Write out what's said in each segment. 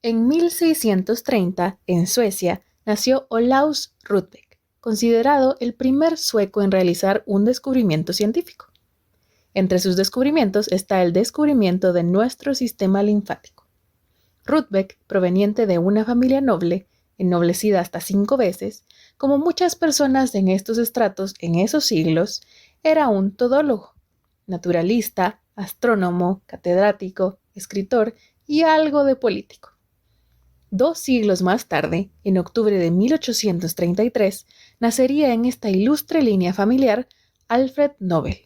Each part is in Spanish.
En 1630, en Suecia, nació Olaus Rudbeck, considerado el primer sueco en realizar un descubrimiento científico. Entre sus descubrimientos está el descubrimiento de nuestro sistema linfático. Rudbeck, proveniente de una familia noble, ennoblecida hasta 5 veces, como muchas personas en estos estratos en esos siglos, era un todólogo, naturalista, astrónomo, catedrático, escritor y algo de político. 2 siglos más tarde, en octubre de 1833, nacería en esta ilustre línea familiar Alfred Nobel.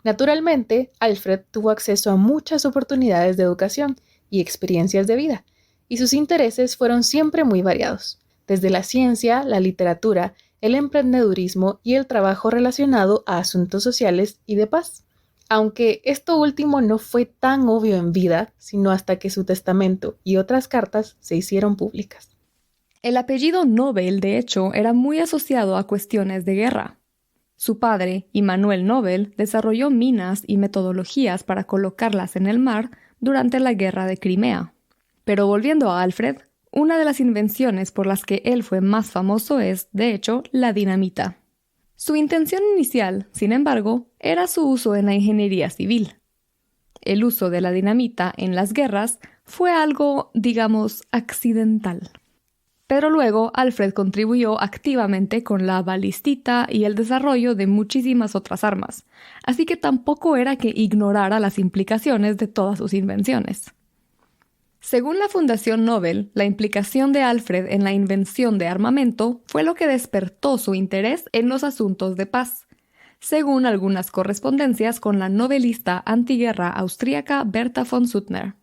Naturalmente, Alfred tuvo acceso a muchas oportunidades de educación y experiencias de vida, y sus intereses fueron siempre muy variados, desde la ciencia, la literatura, el emprendedurismo y el trabajo relacionado a asuntos sociales y de paz. Aunque esto último no fue tan obvio en vida, sino hasta que su testamento y otras cartas se hicieron públicas. El apellido Nobel, de hecho, era muy asociado a cuestiones de guerra. Su padre, Immanuel Nobel, desarrolló minas y metodologías para colocarlas en el mar durante la Guerra de Crimea. Pero volviendo a Alfred, una de las invenciones por las que él fue más famoso es, de hecho, la dinamita. Su intención inicial, sin embargo, era su uso en la ingeniería civil. El uso de la dinamita en las guerras fue algo, digamos, accidental. Pero luego Alfred contribuyó activamente con la balistita y el desarrollo de muchísimas otras armas, así que tampoco era que ignorara las implicaciones de todas sus invenciones. Según la Fundación Nobel, la implicación de Alfred en la invención de armamento fue lo que despertó su interés en los asuntos de paz, según algunas correspondencias con la novelista antiguerra austríaca Berta von Suttner.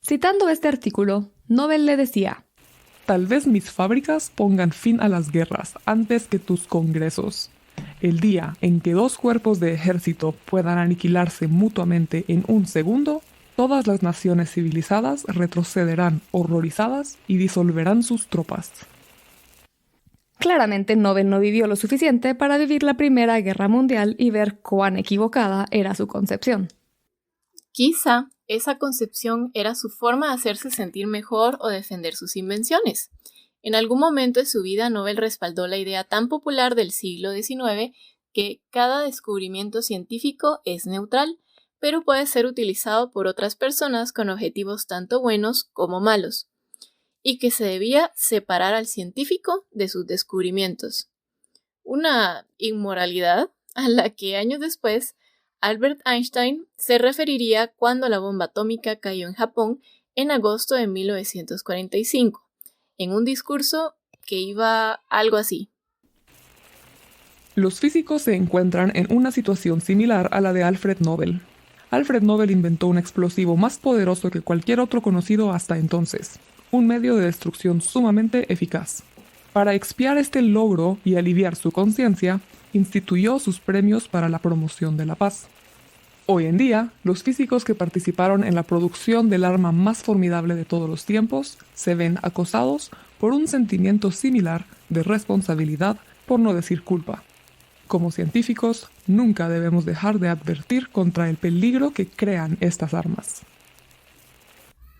Citando este artículo, Nobel le decía: «Tal vez mis fábricas pongan fin a las guerras antes que tus congresos. El día en que 2 cuerpos de ejército puedan aniquilarse mutuamente en un segundo, todas las naciones civilizadas retrocederán horrorizadas y disolverán sus tropas». Claramente Nobel no vivió lo suficiente para vivir la Primera Guerra Mundial y ver cuán equivocada era su concepción. Quizá esa concepción era su forma de hacerse sentir mejor o defender sus invenciones. En algún momento de su vida, Nobel respaldó la idea tan popular del siglo XIX que cada descubrimiento científico es neutral, pero puede ser utilizado por otras personas con objetivos tanto buenos como malos, y que se debía separar al científico de sus descubrimientos. Una inmoralidad a la que años después Albert Einstein se referiría cuando la bomba atómica cayó en Japón en agosto de 1945, en un discurso que iba algo así. Los físicos se encuentran en una situación similar a la de Alfred Nobel. Alfred Nobel inventó un explosivo más poderoso que cualquier otro conocido hasta entonces, un medio de destrucción sumamente eficaz. Para expiar este logro y aliviar su conciencia, instituyó sus premios para la promoción de la paz. Hoy en día, los físicos que participaron en la producción del arma más formidable de todos los tiempos se ven acosados por un sentimiento similar de responsabilidad, por no decir culpa. Como científicos, nunca debemos dejar de advertir contra el peligro que crean estas armas.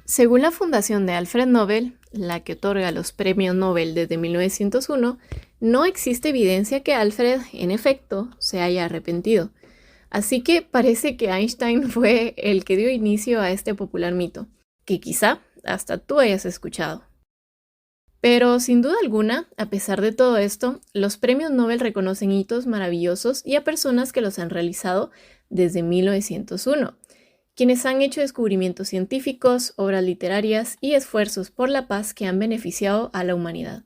Según la Fundación de Alfred Nobel, la que otorga los premios Nobel desde 1901, no existe evidencia que Alfred, en efecto, se haya arrepentido. Así que parece que Einstein fue el que dio inicio a este popular mito, que quizá hasta tú hayas escuchado. Pero sin duda alguna, a pesar de todo esto, los premios Nobel reconocen hitos maravillosos y a personas que los han realizado desde 1901, quienes han hecho descubrimientos científicos, obras literarias y esfuerzos por la paz que han beneficiado a la humanidad.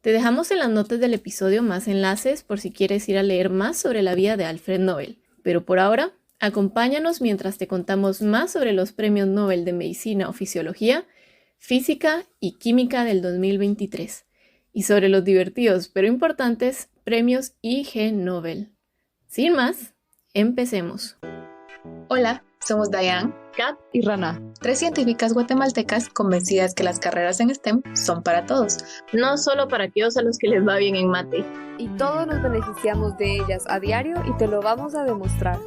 Te dejamos en las notas del episodio más enlaces por si quieres ir a leer más sobre la vida de Alfred Nobel. Pero por ahora, acompáñanos mientras te contamos más sobre los premios Nobel de Medicina o Fisiología, Física y Química del 2023, y sobre los divertidos pero importantes premios IG Nobel. Sin más, empecemos. Hola, somos Dayan, Kat y Rana, 3 científicas guatemaltecas convencidas que las carreras en STEM son para todos, no solo para aquellos a los que les va bien en mate. y todos nos beneficiamos de ellas a diario y te lo vamos a demostrar.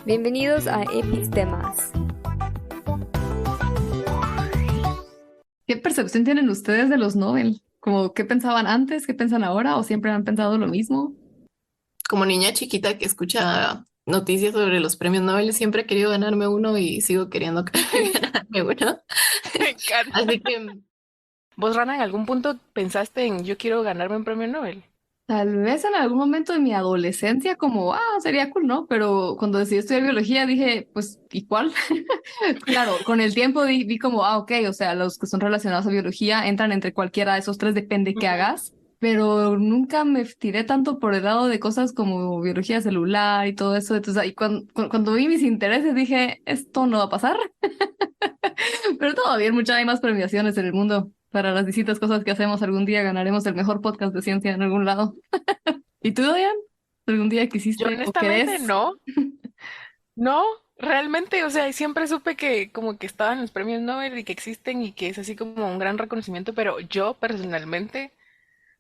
Bienvenidos a Epistemas. ¿Qué percepción tienen ustedes de los Nobel? ¿Como qué pensaban antes, qué piensan ahora o siempre han pensado lo mismo? Como niña chiquita que escucha noticias sobre los premios Nobel, siempre he querido ganarme uno y sigo queriendo ganarme uno. Me encanta. Así que ¿Vos, Rana, en algún punto pensaste en yo quiero ganarme un premio Nobel? Tal vez en algún momento de mi adolescencia como, sería cool, ¿no? Pero cuando decidí estudiar biología dije, pues, ¿y cuál? Claro, con el tiempo vi como, ok, o sea, los que son relacionados a biología entran entre cualquiera de esos tres, depende qué Ujú. hagas, pero nunca me tiré tanto por el lado de cosas como biología celular y todo eso. Entonces, ahí cuando vi mis intereses dije, esto no va a pasar, pero todo bien, hay más premiaciones en el mundo. Para las distintas cosas que hacemos, algún día ganaremos el mejor podcast de ciencia en algún lado. ¿Y tú, Diane? ¿Algún día Yo quisiste o honestamente querés? no, no, realmente, o sea, siempre supe que como que estaban los premios Nobel y que existen y que es así como un gran reconocimiento, pero yo personalmente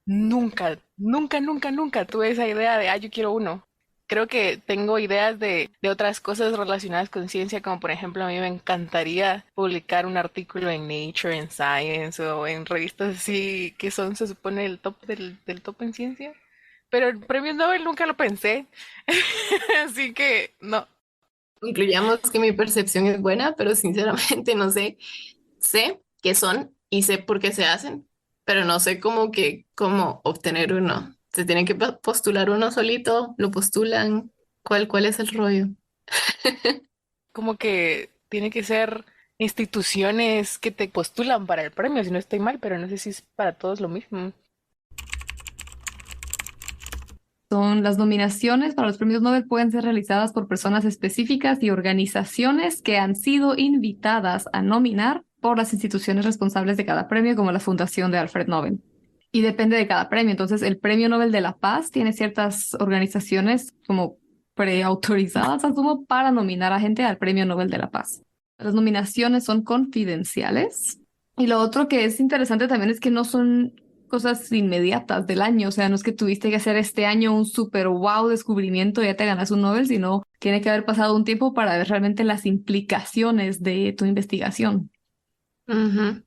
nunca, nunca, nunca, nunca tuve esa idea de, yo quiero uno. Creo que tengo ideas de otras cosas relacionadas con ciencia, como por ejemplo, a mí me encantaría publicar un artículo en Nature, en Science o en revistas así que son, se supone, el top del top en ciencia. Pero el premio Nobel nunca lo pensé. Así que no. incluyamos que mi percepción es buena, pero sinceramente no sé. Sé qué son y sé por qué se hacen, pero no sé cómo obtener uno. Se tiene que postular uno solito, lo postulan. ¿Cuál es el rollo? Como que tiene que ser instituciones que te postulan para el premio, si no estoy mal, pero no sé si es para todos lo mismo. Son las nominaciones para los premios Nobel pueden ser realizadas por personas específicas y organizaciones que han sido invitadas a nominar por las instituciones responsables de cada premio, como la Fundación de Alfred Nobel. Y depende de cada premio. Entonces, el Premio Nobel de la Paz tiene ciertas organizaciones como preautorizadas, asumo, para nominar a gente al Premio Nobel de la Paz. Las nominaciones son confidenciales. Y lo otro que es interesante también es que no son cosas inmediatas del año, o sea, no es que tuviste que hacer este año un super wow descubrimiento y ya te ganas un Nobel, sino tiene que haber pasado un tiempo para ver realmente las implicaciones de tu investigación. Ujú.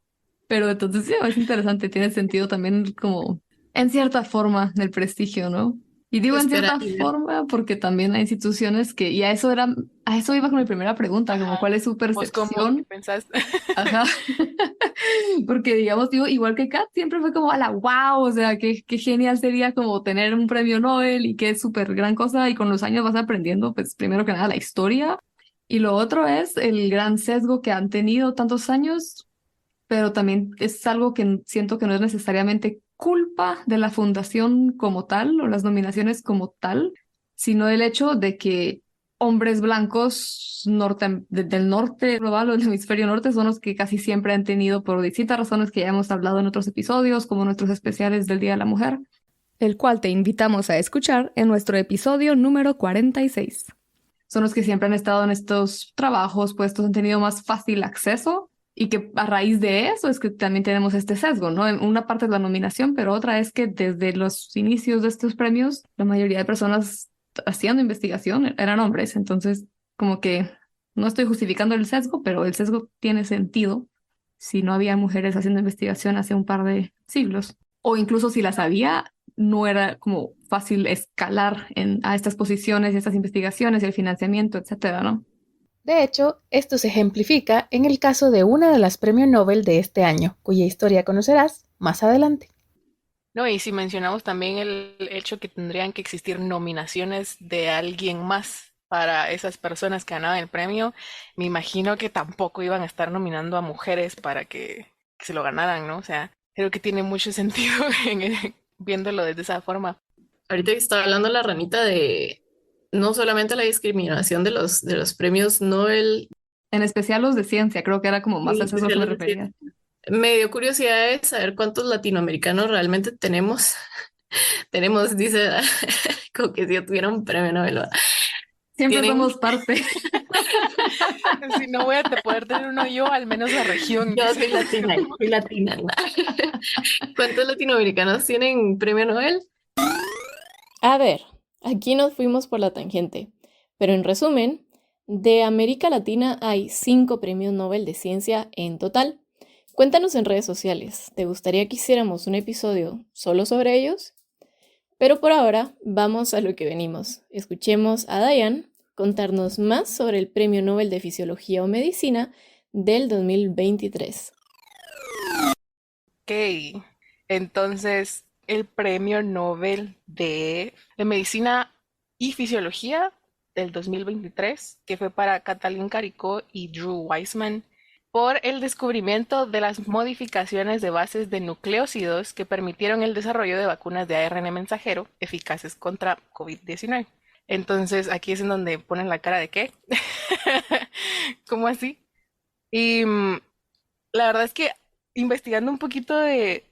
Pero entonces sí, es interesante, tiene sentido también como en cierta forma el prestigio, ¿no? Y digo en Esperar cierta y ver. forma porque también hay instituciones que, a eso iba con mi primera pregunta, como Ajá. cuál es su ¿Vos cómo? ¿Qué percepción. pensás? Ajá. Porque digamos, digo, igual que Kat, siempre fue como a la wow, o sea, qué genial sería como tener un premio Nobel y qué súper gran cosa, y con los años vas aprendiendo, pues primero que nada, la historia, y lo otro es el gran sesgo que han tenido tantos años, pero también es algo que siento que no es necesariamente culpa de la fundación como tal o las nominaciones como tal, sino el hecho de que hombres blancos del norte global o del hemisferio norte son los que casi siempre han tenido, por distintas razones que ya hemos hablado en otros episodios, como nuestros especiales del Día de la Mujer, el cual te invitamos a escuchar en nuestro episodio número 46. Son los que siempre han estado en estos trabajos, puestos, han tenido más fácil acceso y que a raíz de eso es que también tenemos este sesgo, ¿no? Una parte es la nominación, pero otra es que desde los inicios de estos premios, la mayoría de personas haciendo investigación eran hombres. Entonces, como que no estoy justificando el sesgo, pero el sesgo tiene sentido si no había mujeres haciendo investigación hace un par de siglos. O incluso si las había, no era como fácil escalar a estas posiciones y estas investigaciones y el financiamiento, etcétera, ¿no? De hecho, esto se ejemplifica en el caso de una de las premios Nobel de este año, cuya historia conocerás más adelante. No, y si mencionamos también el hecho que tendrían que existir nominaciones de alguien más para esas personas que ganaban el premio, me imagino que tampoco iban a estar nominando a mujeres para que se lo ganaran, ¿no? O sea, creo que tiene mucho sentido viéndolo desde esa forma. Ahorita que estaba hablando la ranita de no solamente la discriminación de los premios Nobel, En especial los de ciencia, creo que era como más y a eso que me especiales de refería. me dio curiosidad de saber cuántos latinoamericanos realmente tenemos. Tenemos, dice, como que si yo tuviera un premio Nobel. ¿Va? Siempre Tienen, somos parte. Si no voy a poder tener uno yo, al menos la región, yo dice. soy latina. ¿Va? ¿Cuántos latinoamericanos tienen premio Nobel? A ver, aquí nos fuimos por la tangente, pero en resumen, de América Latina hay 5 premios Nobel de Ciencia en total, Cuéntanos en redes sociales, ¿te gustaría que hiciéramos un episodio solo sobre ellos? Pero por ahora, vamos a lo que venimos. Escuchemos a Diane contarnos más sobre el Premio Nobel de Fisiología o Medicina del 2023. Ok, entonces el Premio Nobel de Medicina y Fisiología del 2023, que fue para Katalin Karikó y Drew Weissman, por el descubrimiento de las modificaciones de bases de nucleócidos que permitieron el desarrollo de vacunas de ARN mensajero eficaces contra COVID-19. Entonces aquí es en donde ponen la cara de ¿qué? ¿Cómo así? Y la verdad es que investigando un poquito de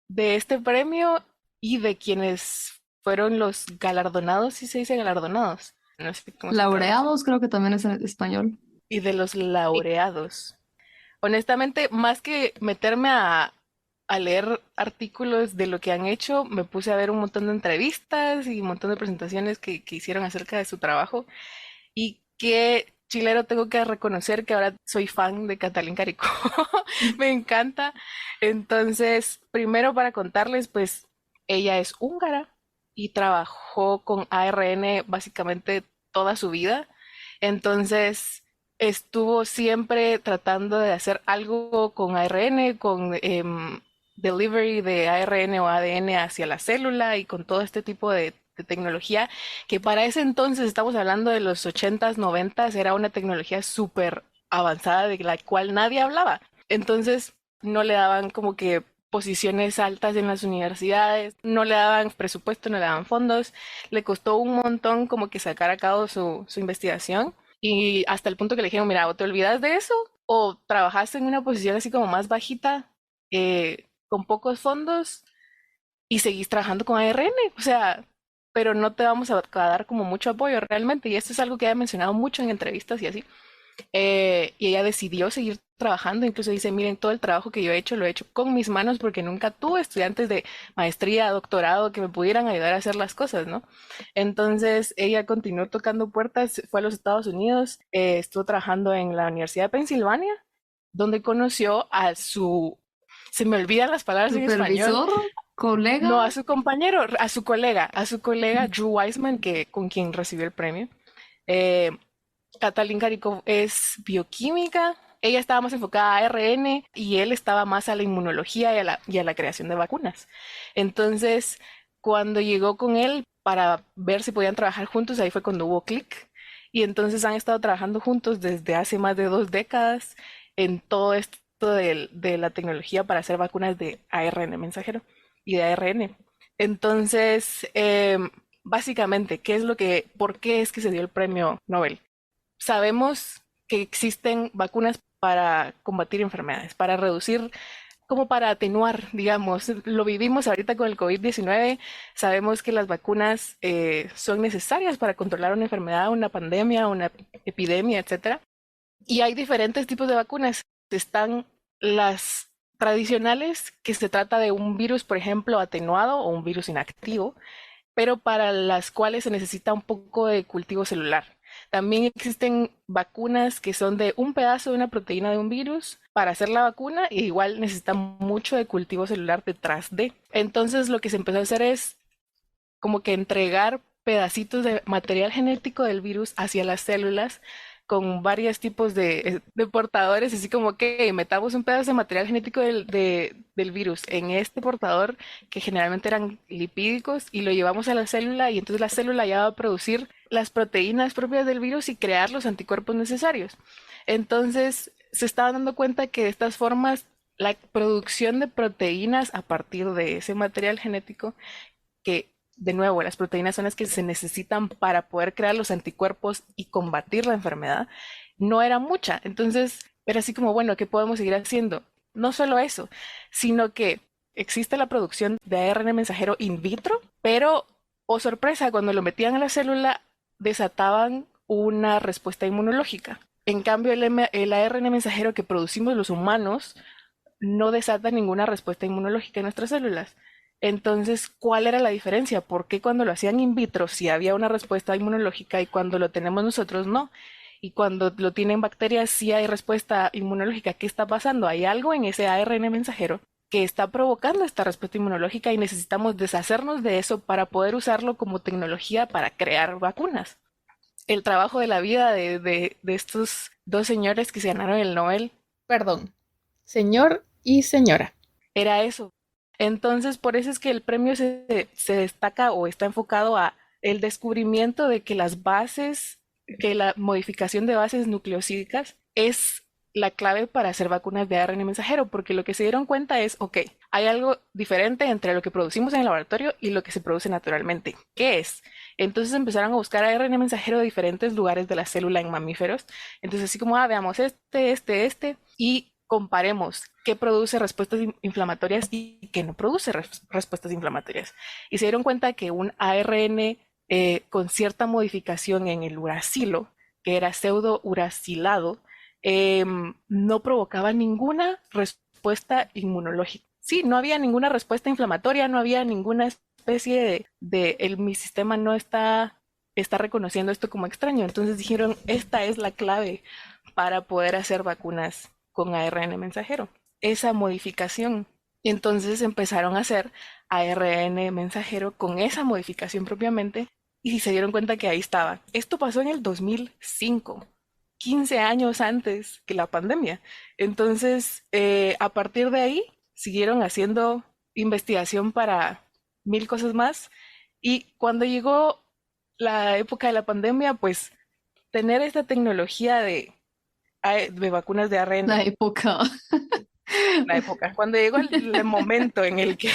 este premio y de quienes fueron los galardonados, si se dice galardonados, no sé cómo se traduce, Laureados creo que también es en español. y de los laureados. Honestamente, más que meterme a leer artículos de lo que han hecho, me puse a ver un montón de entrevistas y un montón de presentaciones que hicieron acerca de su trabajo. Y qué chilero, tengo que reconocer que ahora soy fan de Katalin Karikó. Me encanta. Entonces, primero para contarles, pues ella es húngara y trabajó con ARN básicamente toda su vida. Entonces, estuvo siempre tratando de hacer algo con ARN, con delivery de ARN o ADN hacia la célula y con todo este tipo de tecnología, que para ese entonces, estamos hablando de los 80s, 90s, era una tecnología súper avanzada de la cual nadie hablaba. Entonces, no le daban como que posiciones altas en las universidades, no le daban presupuesto, no le daban fondos, le costó un montón como que sacar a cabo su investigación y hasta el punto que le dijeron, mira, o te olvidas de eso o trabajas en una posición así como más bajita, con pocos fondos y seguís trabajando con ARN, o sea, pero no te vamos a dar como mucho apoyo realmente y esto es algo que ha mencionado mucho en entrevistas y así. Y ella decidió seguir trabajando, incluso dice, miren, todo el trabajo que yo he hecho lo he hecho con mis manos porque nunca tuve estudiantes de maestría, doctorado que me pudieran ayudar a hacer las cosas, ¿no? Entonces ella continuó tocando puertas, fue a los Estados Unidos, estuvo trabajando en la Universidad de Pensilvania, donde conoció a su, se me olvidan las palabras en español, Supervisor, colega. no, a su compañero, a su colega Drew Weissman, que, con quien recibió el premio. Eh, Katalin Karikó es bioquímica, ella estaba más enfocada a ARN y él estaba más a la inmunología y a la creación de vacunas. Entonces, cuando llegó con él para ver si podían trabajar juntos, ahí fue cuando hubo clic. Y entonces han estado trabajando juntos desde hace más de 2 décadas en todo esto de la tecnología para hacer vacunas de ARN mensajero y de ARN. Entonces, básicamente, ¿por qué es que se dio el premio Nobel? Sabemos que existen vacunas para combatir enfermedades, para reducir, como para atenuar, digamos, lo vivimos ahorita con el COVID-19, sabemos que las vacunas son necesarias para controlar una enfermedad, una pandemia, una epidemia, etcétera. Y hay diferentes tipos de vacunas. Están las tradicionales, que se trata de un virus, por ejemplo, atenuado o un virus inactivo, pero para las cuales se necesita un poco de cultivo celular. También existen vacunas que son de un pedazo de una proteína de un virus para hacer la vacuna y igual necesitan mucho de cultivo celular detrás de. Entonces lo que se empezó a hacer es como que entregar pedacitos de material genético del virus hacia las células con varios tipos de portadores, así como que metamos un pedazo de material genético del virus en este portador, que generalmente eran lipídicos, y lo llevamos a la célula y entonces la célula ya va a producir las proteínas propias del virus y crear los anticuerpos necesarios. Entonces se estaban dando cuenta que de estas formas la producción de proteínas a partir de ese material genético, que de nuevo, las proteínas son las que se necesitan para poder crear los anticuerpos y combatir la enfermedad, no era mucha. Entonces, era así como, bueno, ¿qué podemos seguir haciendo? No solo eso, sino que existe la producción de ARN mensajero in vitro, pero, oh sorpresa, cuando lo metían a la célula, desataban una respuesta inmunológica. En cambio, el ARN mensajero que producimos los humanos no desata ninguna respuesta inmunológica en nuestras células. Entonces, ¿cuál era la diferencia? ¿Por qué cuando lo hacían in vitro sí había una respuesta inmunológica y cuando lo tenemos nosotros no? y cuando lo tienen bacterias sí hay respuesta inmunológica. ¿Qué está pasando? Hay algo en ese ARN mensajero que está provocando esta respuesta inmunológica y necesitamos deshacernos de eso para poder usarlo como tecnología para crear vacunas. El trabajo de la vida de estos dos señores que se ganaron el Nobel. Perdón, señor y señora. Era eso. Entonces, por eso es que el premio se destaca o está enfocado a el descubrimiento de que la modificación de bases nucleosídicas es la clave para hacer vacunas de ARN mensajero, porque lo que se dieron cuenta es, ok, hay algo diferente entre lo que producimos en el laboratorio y lo que se produce naturalmente. ¿Qué es? Entonces empezaron a buscar ARN mensajero de diferentes lugares de la célula en mamíferos. Entonces así como, veamos este, y comparemos qué produce respuestas inflamatorias y qué no produce respuestas inflamatorias. Y se dieron cuenta que un ARN con cierta modificación en el uracilo, que era pseudouracilado, no provocaba ninguna respuesta inmunológica. Sí, no había ninguna respuesta inflamatoria, no había ninguna especie mi sistema no está reconociendo esto como extraño. Entonces dijeron, esta es la clave para poder hacer vacunas con ARN mensajero, esa modificación. Y entonces empezaron a hacer ARN mensajero con esa modificación propiamente y se dieron cuenta que ahí estaba. Esto pasó en el 2005. 15 años antes que la pandemia. Entonces, a partir de ahí, siguieron haciendo investigación para 1000 cosas más. Y cuando llegó la época de la pandemia, pues tener esta tecnología de vacunas de ARN. La época. La época. Cuando llegó el momento en el que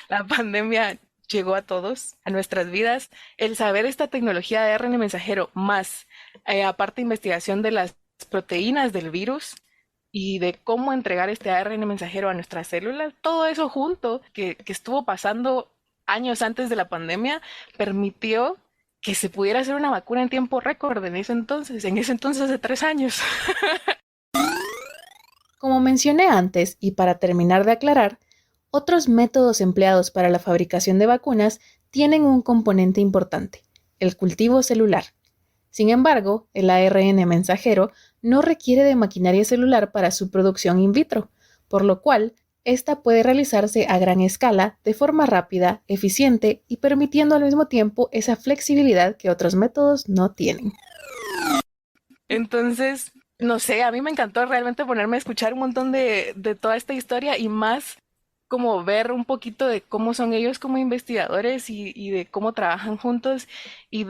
la pandemia llegó a todos, a nuestras vidas, el saber esta tecnología de ARN mensajero, más aparte investigación de las proteínas del virus y de cómo entregar este ARN mensajero a nuestras células, todo eso junto que estuvo pasando años antes de la pandemia, permitió que se pudiera hacer una vacuna en tiempo récord en ese entonces hace 3 años. Como mencioné antes, y para terminar de aclarar, otros métodos empleados para la fabricación de vacunas tienen un componente importante, el cultivo celular. Sin embargo, el ARN mensajero no requiere de maquinaria celular para su producción in vitro, por lo cual esta puede realizarse a gran escala, de forma rápida, eficiente y permitiendo al mismo tiempo esa flexibilidad que otros métodos no tienen. Entonces, no sé, a mí me encantó realmente ponerme a escuchar un montón de toda esta historia y más como ver un poquito de cómo son ellos como investigadores y de cómo trabajan juntos y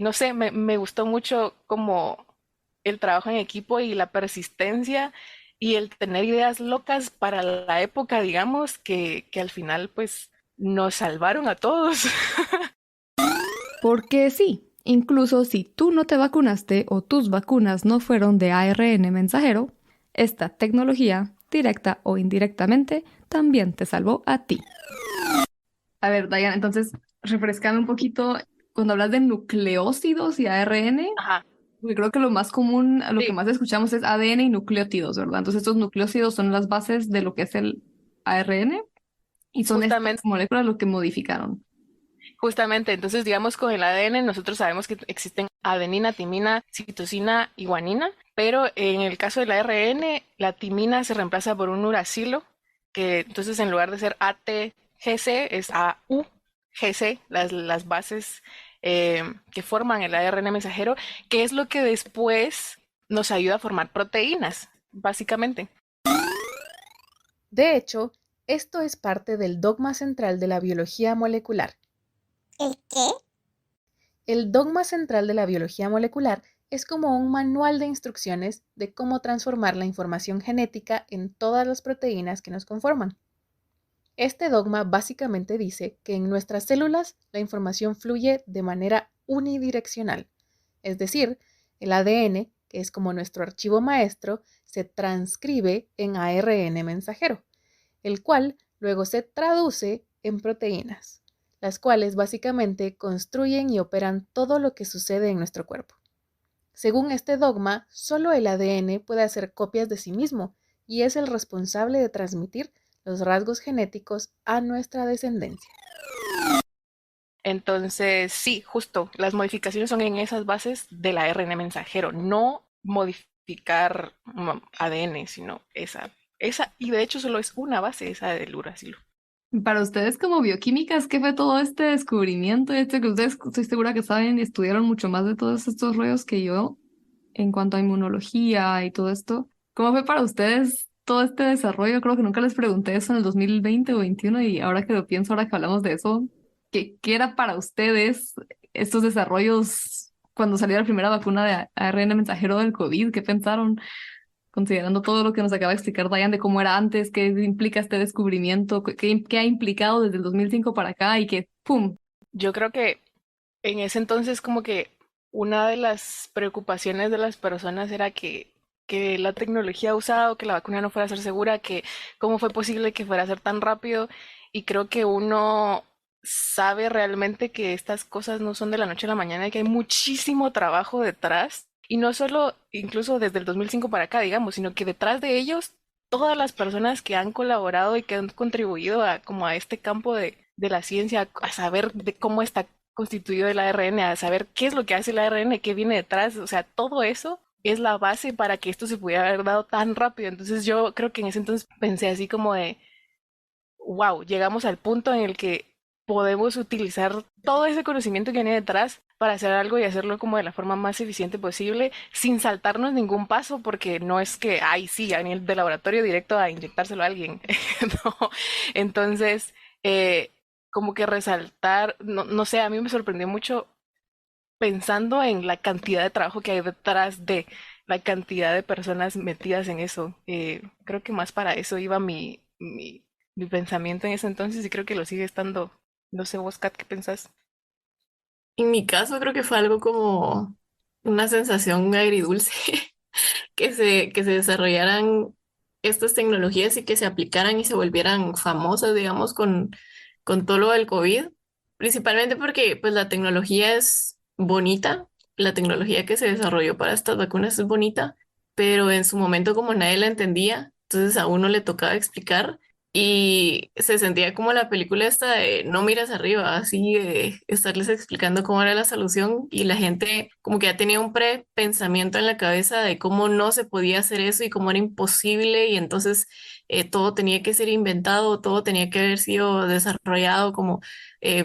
no sé, me gustó mucho como el trabajo en equipo y la persistencia y el tener ideas locas para la época, digamos, que al final pues nos salvaron a todos. Porque sí, incluso si tú no te vacunaste o tus vacunas no fueron de ARN mensajero, esta tecnología, directa o indirectamente, también te salvó a ti. A ver, Diana, entonces, refrescame un poquito, cuando hablas de nucleócidos y ARN, Ajá, porque creo que lo más común, lo que sí, más escuchamos es ADN y nucleótidos, ¿verdad? Entonces, estos nucleócidos son las bases de lo que es el ARN y son estas justamente. moléculas lo que modificaron. Justamente, entonces digamos con el ADN nosotros sabemos que existen adenina, timina, citosina y guanina, pero en el caso del ARN la timina se reemplaza por un uracilo, que entonces en lugar de ser ATGC es AUGC, las bases que forman el ARN mensajero, que es lo que después nos ayuda a formar proteínas, básicamente. De hecho, esto es parte del dogma central de la biología molecular. ¿El qué? El dogma central de la biología molecular es como un manual de instrucciones de cómo transformar la información genética en todas las proteínas que nos conforman. Este dogma básicamente dice que en nuestras células la información fluye de manera unidireccional, es decir, el ADN, que es como nuestro archivo maestro, se transcribe en ARN mensajero, el cual luego se traduce en proteínas, las cuales básicamente construyen y operan todo lo que sucede en nuestro cuerpo. Según este dogma, solo el ADN puede hacer copias de sí mismo y es el responsable de transmitir los rasgos genéticos a nuestra descendencia. Entonces, sí, justo, las modificaciones son en esas bases del ARN mensajero, no modificar ADN, sino esa, y de hecho solo es una base, esa del uracilo. Para ustedes como bioquímicas, ¿qué fue todo este descubrimiento? Que ustedes estoy segura que saben y estudiaron mucho más de todos estos rollos que yo en cuanto a inmunología y todo esto. ¿Cómo fue para ustedes todo este desarrollo? Creo que nunca les pregunté eso en el 2020 o 2021 y ahora que lo pienso, ahora que hablamos de eso, ¿qué era para ustedes estos desarrollos cuando salió la primera vacuna de ARN mensajero del COVID? ¿Qué pensaron? Considerando todo lo que nos acaba de explicar Diane de cómo era antes, qué implica este descubrimiento, qué ha implicado desde el 2005 para acá y que ¡pum! Yo creo que en ese entonces como que una de las preocupaciones de las personas era que la tecnología usada o que la vacuna no fuera a ser segura, que cómo fue posible que fuera a ser tan rápido. Y creo que uno sabe realmente que estas cosas no son de la noche a la mañana y que hay muchísimo trabajo detrás. Y no solo incluso desde el 2005 para acá, digamos, sino que detrás de ellos todas las personas que han colaborado y que han contribuido a como a este campo de la ciencia, a saber de cómo está constituido el ARN, a saber qué es lo que hace el ARN, qué viene detrás, o sea, todo eso es la base para que esto se pudiera haber dado tan rápido. Entonces yo creo que en ese entonces pensé así como de, wow, llegamos al punto en el que podemos utilizar todo ese conocimiento que viene detrás para hacer algo y hacerlo como de la forma más eficiente posible, sin saltarnos ningún paso, porque no es que, ay, sí, a nivel de laboratorio directo a inyectárselo a alguien. No. Entonces, como que resaltar, no, no sé, a mí me sorprendió mucho pensando en la cantidad de trabajo que hay detrás de la cantidad de personas metidas en eso. Creo que más para eso iba mi pensamiento en ese entonces y creo que lo sigue estando. No sé vos, Kat, ¿qué pensás? En mi caso creo que fue algo como una sensación agridulce que se desarrollaran estas tecnologías y que se aplicaran y se volvieran famosas, digamos, con todo lo del COVID, principalmente porque pues la tecnología es bonita, la tecnología que se desarrolló para estas vacunas es bonita, pero en su momento como nadie la entendía, entonces a uno le tocaba explicar y se sentía como la película esta de No miras arriba, así de estarles explicando cómo era la solución y la gente como que ya tenía un prepensamiento en la cabeza de cómo no se podía hacer eso y cómo era imposible y entonces todo tenía que ser inventado, todo tenía que haber sido desarrollado como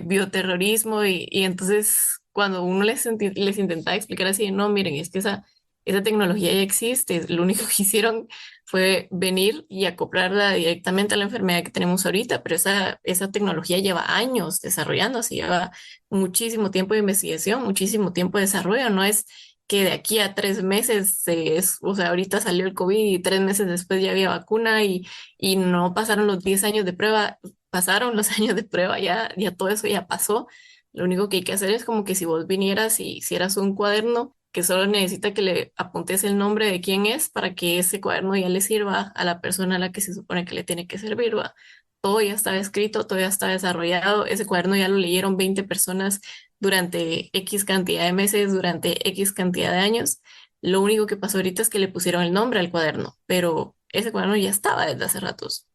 bioterrorismo y entonces cuando uno les intentaba explicar así, no, miren, es que esa tecnología ya existe, lo único que hicieron fue venir y acoplarla directamente a la enfermedad que tenemos ahorita, pero esa tecnología lleva años desarrollándose, lleva muchísimo tiempo de investigación, muchísimo tiempo de desarrollo, no es que de aquí a 3 meses, o sea, ahorita salió el COVID y 3 meses después ya había vacuna y no pasaron los 10 años de prueba, pasaron los años de prueba, ya todo eso ya pasó. Lo único que hay que hacer es como que si vos vinieras y hicieras un cuaderno que solo necesita que le apuntes el nombre de quién es para que ese cuaderno ya le sirva a la persona a la que se supone que le tiene que servir, ¿va? Todo ya estaba escrito, todo ya está desarrollado, ese cuaderno ya lo leyeron 20 personas durante X cantidad de meses, durante X cantidad de años. Lo único que pasó ahorita es que le pusieron el nombre al cuaderno, pero ese cuaderno ya estaba desde hace ratos.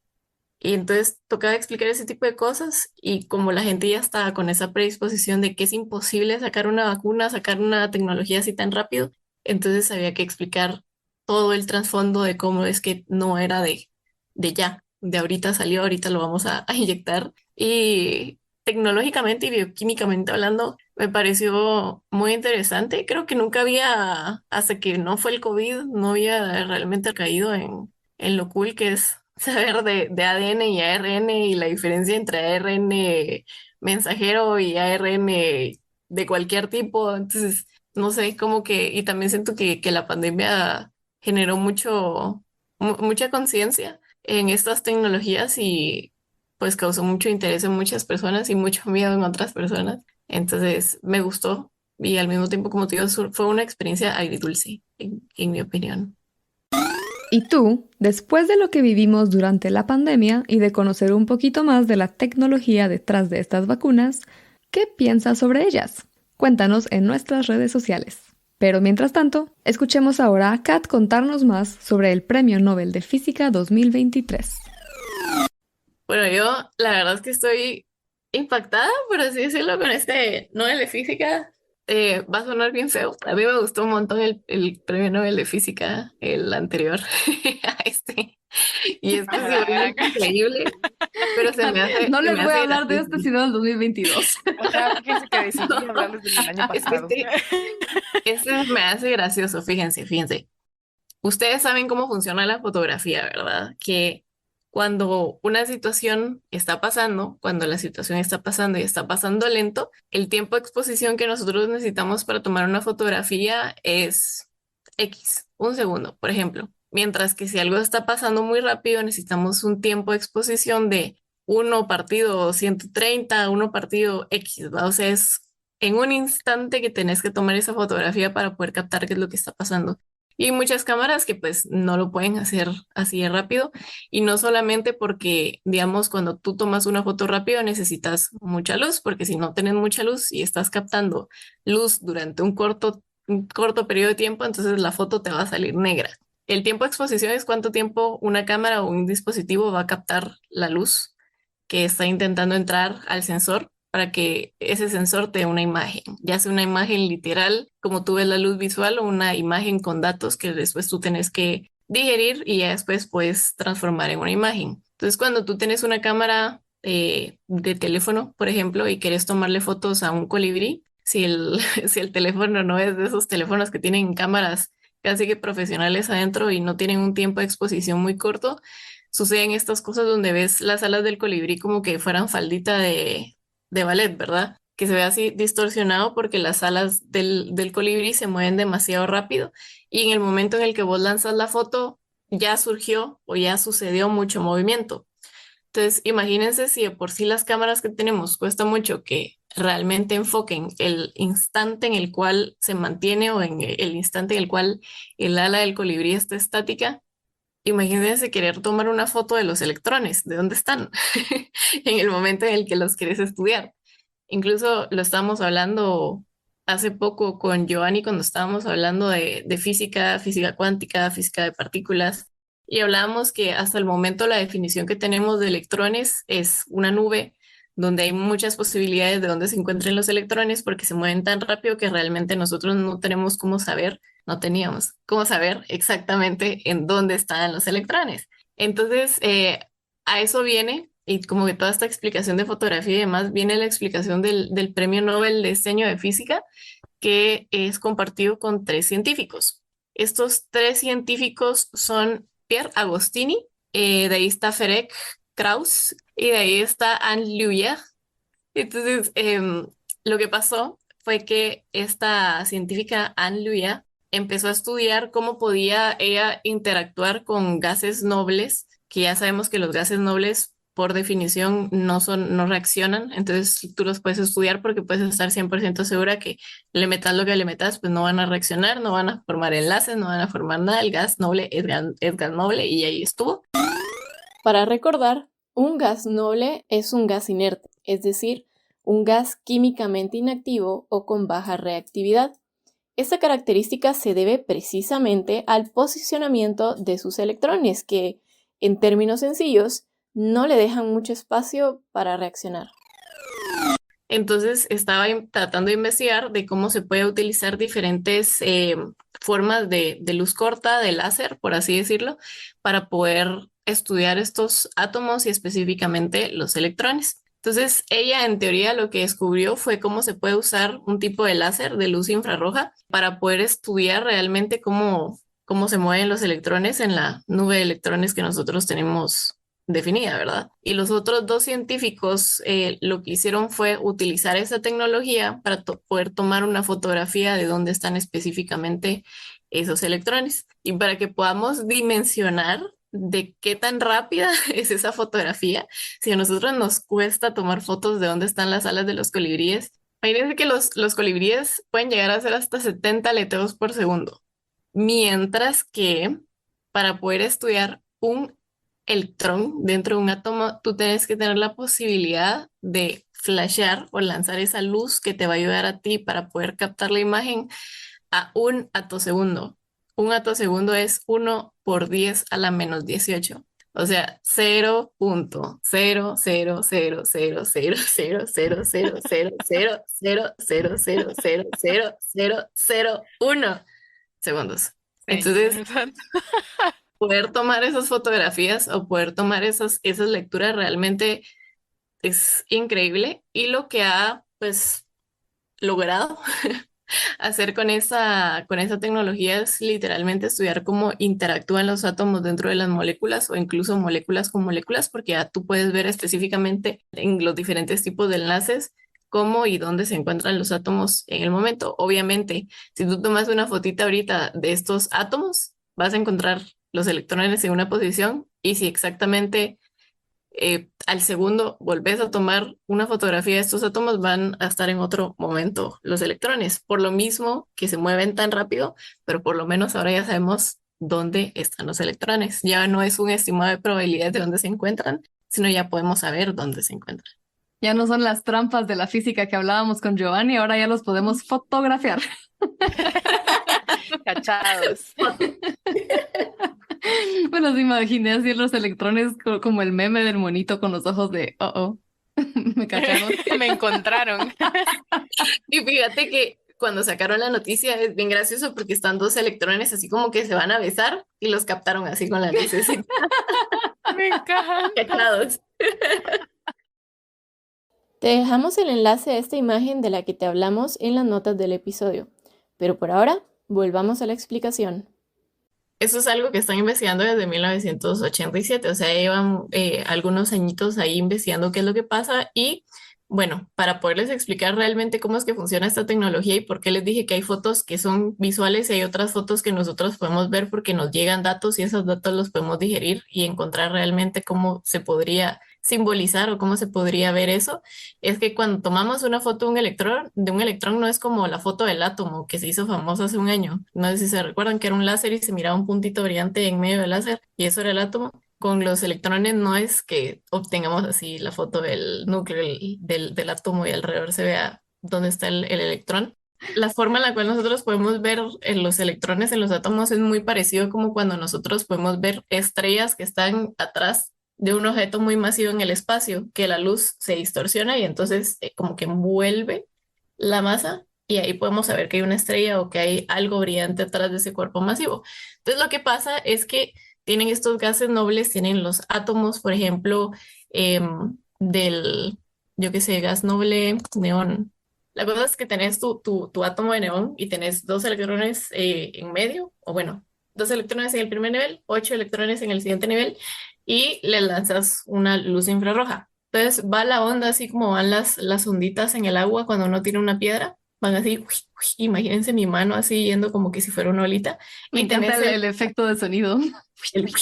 Y entonces tocaba explicar ese tipo de cosas y como la gente ya estaba con esa predisposición de que es imposible sacar una vacuna, sacar una tecnología así tan rápido, entonces había que explicar todo el trasfondo de cómo es que no era de ya, de ahorita salió, ahorita lo vamos a inyectar. Y tecnológicamente y bioquímicamente hablando, me pareció muy interesante. Creo que nunca había, hasta que no fue el COVID, no había realmente caído en lo cool que es saber de ADN y ARN y la diferencia entre ARN mensajero y ARN de cualquier tipo. Entonces, no sé, como que, y también siento que la pandemia generó mucha conciencia en estas tecnologías y pues causó mucho interés en muchas personas y mucho miedo en otras personas. Entonces, me gustó y al mismo tiempo, como te digo, fue una experiencia agridulce, en mi opinión. Y tú, después de lo que vivimos durante la pandemia y de conocer un poquito más de la tecnología detrás de estas vacunas, ¿qué piensas sobre ellas? Cuéntanos en nuestras redes sociales. Pero mientras tanto, escuchemos ahora a Kat contarnos más sobre el Premio Nobel de Física 2023. Bueno, yo la verdad es que estoy impactada, por así decirlo, con este Nobel de Física. Va a sonar bien feo. A mí me gustó un montón el premio Nobel de Física, el anterior a este. Y este es Ajá, igualmente increíble, pero No se me les voy a hace hablar de gracioso. este sino del 2022. ajá, fíjense que decidí hablarles del año Es que pasado. este me hace gracioso, fíjense. Ustedes saben cómo funciona la fotografía, ¿verdad? Que cuando una situación está pasando, cuando la situación está pasando y está pasando lento, el tiempo de exposición que nosotros necesitamos para tomar una fotografía es X, un segundo, por ejemplo. Mientras que si algo está pasando muy rápido, necesitamos un tiempo de exposición de uno partido 130, uno partido X, ¿va? O sea, es en un instante que tenés que tomar esa fotografía para poder captar qué es lo que está pasando. Y hay muchas cámaras que pues no lo pueden hacer así de rápido y no solamente porque, digamos, cuando tú tomas una foto rápido necesitas mucha luz, porque si no tienes mucha luz y estás captando luz durante un corto periodo de tiempo, entonces la foto te va a salir negra. El tiempo de exposición es cuánto tiempo una cámara o un dispositivo va a captar la luz que está intentando entrar al sensor para que ese sensor te dé una imagen, ya sea una imagen literal, como tú ves la luz visual, o una imagen con datos que después tú tienes que digerir y ya después puedes transformar en una imagen. Entonces, cuando tú tienes una cámara de teléfono, por ejemplo, y quieres tomarle fotos a un colibrí, si el teléfono no es de esos teléfonos que tienen cámaras casi que profesionales adentro y no tienen un tiempo de exposición muy corto, suceden estas cosas donde ves las alas del colibrí como que fueran faldita de ballet, ¿verdad? Que se ve así distorsionado porque las alas del colibrí se mueven demasiado rápido y en el momento en el que vos lanzas la foto ya surgió o ya sucedió mucho movimiento. Entonces, imagínense si de por sí las cámaras que tenemos cuesta mucho que realmente enfoquen el instante en el cual se mantiene o en el instante en el cual el ala del colibrí está estática. Imagínense querer tomar una foto de los electrones, de dónde están, en el momento en el que los quieres estudiar. Incluso lo estábamos hablando hace poco con Giovanni cuando estábamos hablando de física, física cuántica, física de partículas, y hablábamos que hasta el momento la definición que tenemos de electrones es una nube donde hay muchas posibilidades de dónde se encuentren los electrones porque se mueven tan rápido que realmente nosotros no tenemos cómo saber, no teníamos cómo saber exactamente en dónde están los electrones. Entonces, a eso viene, y como que toda esta explicación de fotografía y demás, viene la explicación del Premio Nobel de este año de Física, que es compartido con tres científicos. Estos tres científicos son Pierre Agostini, de ahí está Ferenc Krauss y de ahí está Anne Luyer. Entonces, lo que pasó fue que esta científica Anne Luya empezó a estudiar cómo podía ella interactuar con gases nobles, que ya sabemos que los gases nobles por definición no reaccionan, entonces tú los puedes estudiar porque puedes estar 100% segura que le metas lo que le metas, pues no van a reaccionar, no van a formar enlaces, no van a formar nada, el gas noble es gas noble y ahí estuvo. Para recordar, un gas noble es un gas inerte, es decir, un gas químicamente inactivo o con baja reactividad. Esta característica se debe precisamente al posicionamiento de sus electrones, que, en términos sencillos, no le dejan mucho espacio para reaccionar. Entonces estaba tratando de investigar de cómo se puede utilizar diferentes formas de luz corta, de láser, por así decirlo, para poder estudiar estos átomos y específicamente los electrones. Entonces ella en teoría lo que descubrió fue cómo se puede usar un tipo de láser de luz infrarroja para poder estudiar realmente cómo se mueven los electrones en la nube de electrones que nosotros tenemos definida, ¿verdad? Y los otros dos científicos lo que hicieron fue utilizar esa tecnología para poder tomar una fotografía de dónde están específicamente esos electrones y para que podamos dimensionar de qué tan rápida es esa fotografía. Si a nosotros nos cuesta tomar fotos de dónde están las alas de los colibríes, imagínense que los colibríes pueden llegar a hacer hasta 70 aleteos por segundo, mientras que para poder estudiar un electrón dentro de un átomo, tú tienes que tener la posibilidad de flashear o lanzar esa luz que te va a ayudar a ti para poder captar la imagen a un atosegundo. Un atosegundo es 1 por 10 a la menos 18. O sea, 0.000000000000001 segundos. Entonces, Señor santo. poder tomar esas fotografías o poder tomar esas lecturas realmente es increíble y lo que ha pues logrado hacer con esa tecnología es literalmente estudiar cómo interactúan los átomos dentro de las moléculas o incluso moléculas con moléculas, porque ya tú puedes ver específicamente en los diferentes tipos de enlaces cómo y dónde se encuentran los átomos en el momento. Obviamente, si tú tomas una fotita ahorita de estos átomos, vas a encontrar los electrones en una posición y si exactamente al segundo volvés a tomar una fotografía de estos átomos, van a estar en otro momento los electrones, por lo mismo que se mueven tan rápido, pero por lo menos ahora ya sabemos dónde están los electrones. Ya no es un estimado de probabilidades de dónde se encuentran, sino ya podemos saber dónde se encuentran. Ya no son las trampas de la física que hablábamos con Giovanni, ahora ya los podemos fotografiar. Cachados. Bueno, se imaginé así los electrones como el meme del monito con los ojos de, oh, me cacharon. Me encontraron. Y fíjate que cuando sacaron la noticia es bien gracioso porque están dos electrones así como que se van a besar y los captaron así con las luces Me encanta. cachados. Te dejamos el enlace a esta imagen de la que te hablamos en las notas del episodio, pero por ahora volvamos a la explicación. Eso es algo que están investigando desde 1987, o sea, llevan algunos añitos ahí investigando qué es lo que pasa y bueno, para poderles explicar realmente cómo es que funciona esta tecnología y por qué les dije que hay fotos que son visuales y hay otras fotos que nosotros podemos ver porque nos llegan datos y esos datos los podemos digerir y encontrar realmente cómo se podría simbolizar o cómo se podría ver eso, es que cuando tomamos una foto de un electrón no es como la foto del átomo que se hizo famosa hace un año. No sé si se recuerdan que era un láser y se miraba un puntito brillante en medio del láser y eso era el átomo. Con los electrones no es que obtengamos así la foto del núcleo del átomo y alrededor se vea dónde está el electrón. La forma en la cual nosotros podemos ver los electrones en los átomos es muy parecido como cuando nosotros podemos ver estrellas que están atrás de un objeto muy masivo en el espacio, que la luz se distorsiona y entonces como que envuelve la masa y ahí podemos saber que hay una estrella o que hay algo brillante atrás de ese cuerpo masivo. Entonces lo que pasa es que tienen estos gases nobles, tienen los átomos, por ejemplo, del, yo qué sé, gas noble neón. La cosa es que tenés tu átomo de neón y tenés dos electrones en medio, o bueno, dos electrones en el primer nivel, ocho electrones en el siguiente nivel, y le lanzas una luz infrarroja. Entonces va la onda así como van las onditas en el agua cuando uno tira una piedra. Van así, uy, uy, imagínense mi mano así yendo como que si fuera una olita. Me Y encanta tenés el efecto de sonido. el-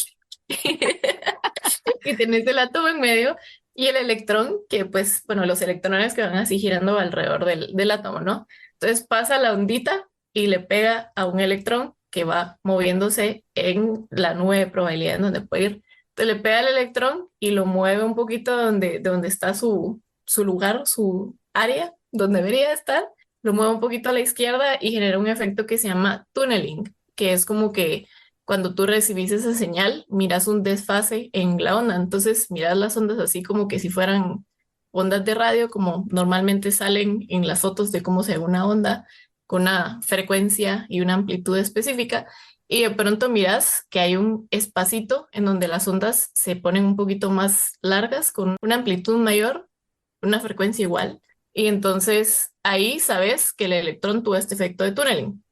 y tenés el átomo en medio y el electrón, que pues, bueno, los electrones que van así girando alrededor del átomo, ¿no? Entonces pasa la ondita y le pega a un electrón que va moviéndose en la nube de probabilidad en donde puede ir. Entonces le pega al electrón y lo mueve un poquito de donde está su lugar, su área, donde debería estar, lo mueve un poquito a la izquierda y genera un efecto que se llama tunneling, que es como que cuando tú recibís esa señal, miras un desfase en la onda. Entonces, miras las ondas así como que si fueran ondas de radio, como normalmente salen en las fotos de cómo se ve una onda, con una frecuencia y una amplitud específica. Y de pronto miras que hay un espacito en donde las ondas se ponen un poquito más largas, con una amplitud mayor, una frecuencia igual. Y entonces ahí sabes que el electrón tuvo este efecto de tunneling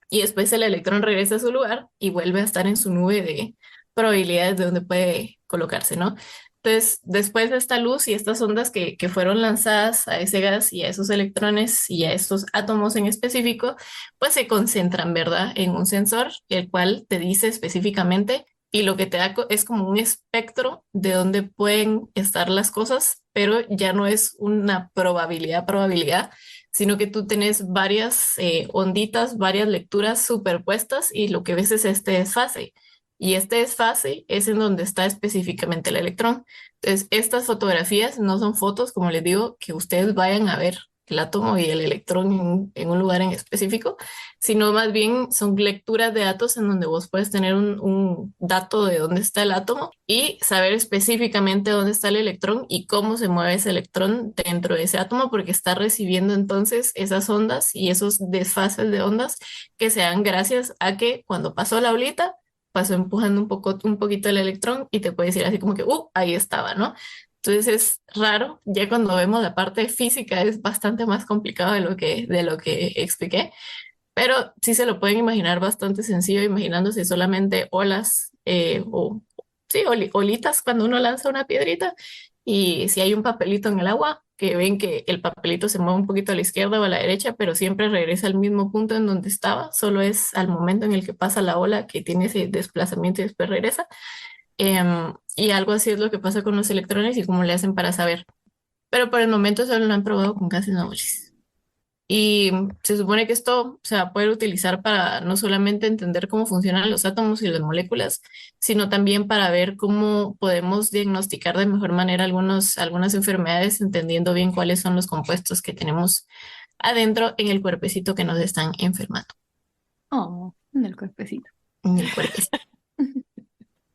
y después el electrón regresa a su lugar y vuelve a estar en su nube de probabilidades de donde puede colocarse, ¿no? Entonces, después de esta luz y estas ondas que fueron lanzadas a ese gas y a esos electrones y a estos átomos en específico, pues se concentran, ¿verdad? En un sensor, el cual te dice específicamente y lo que te da es como un espectro de dónde pueden estar las cosas, pero ya no es una probabilidad, sino que tú tenés varias onditas, varias lecturas superpuestas y lo que ves es este desfase. Y este desfase es en donde está específicamente el electrón. Entonces, estas fotografías no son fotos, como les digo, que ustedes vayan a ver el átomo y el electrón en un lugar en específico, sino más bien son lecturas de datos en donde vos puedes tener un dato de dónde está el átomo y saber específicamente dónde está el electrón y cómo se mueve ese electrón dentro de ese átomo, porque está recibiendo entonces esas ondas y esos desfases de ondas que se dan gracias a que cuando pasó la olita, pasó empujando un poquito el electrón y te puede decir así como que, ahí estaba, ¿no? Entonces es raro, ya cuando vemos la parte física es bastante más complicado de lo que expliqué, pero sí se lo pueden imaginar bastante sencillo, imaginándose solamente olas sí, olitas cuando uno lanza una piedrita y si hay un papelito en el agua, que ven que el papelito se mueve un poquito a la izquierda o a la derecha, pero siempre regresa al mismo punto en donde estaba, solo es al momento en el que pasa la ola que tiene ese desplazamiento y después regresa. Y algo así es lo que pasa con los electrones y cómo le hacen para saber. Pero por el momento solo lo han probado con gases nobles. Y se supone que esto se va a poder utilizar para no solamente entender cómo funcionan los átomos y las moléculas, sino también para ver cómo podemos diagnosticar de mejor manera algunas enfermedades, entendiendo bien cuáles son los compuestos que tenemos adentro en el cuerpecito que nos están enfermando. Oh, en el cuerpecito. En el cuerpecito.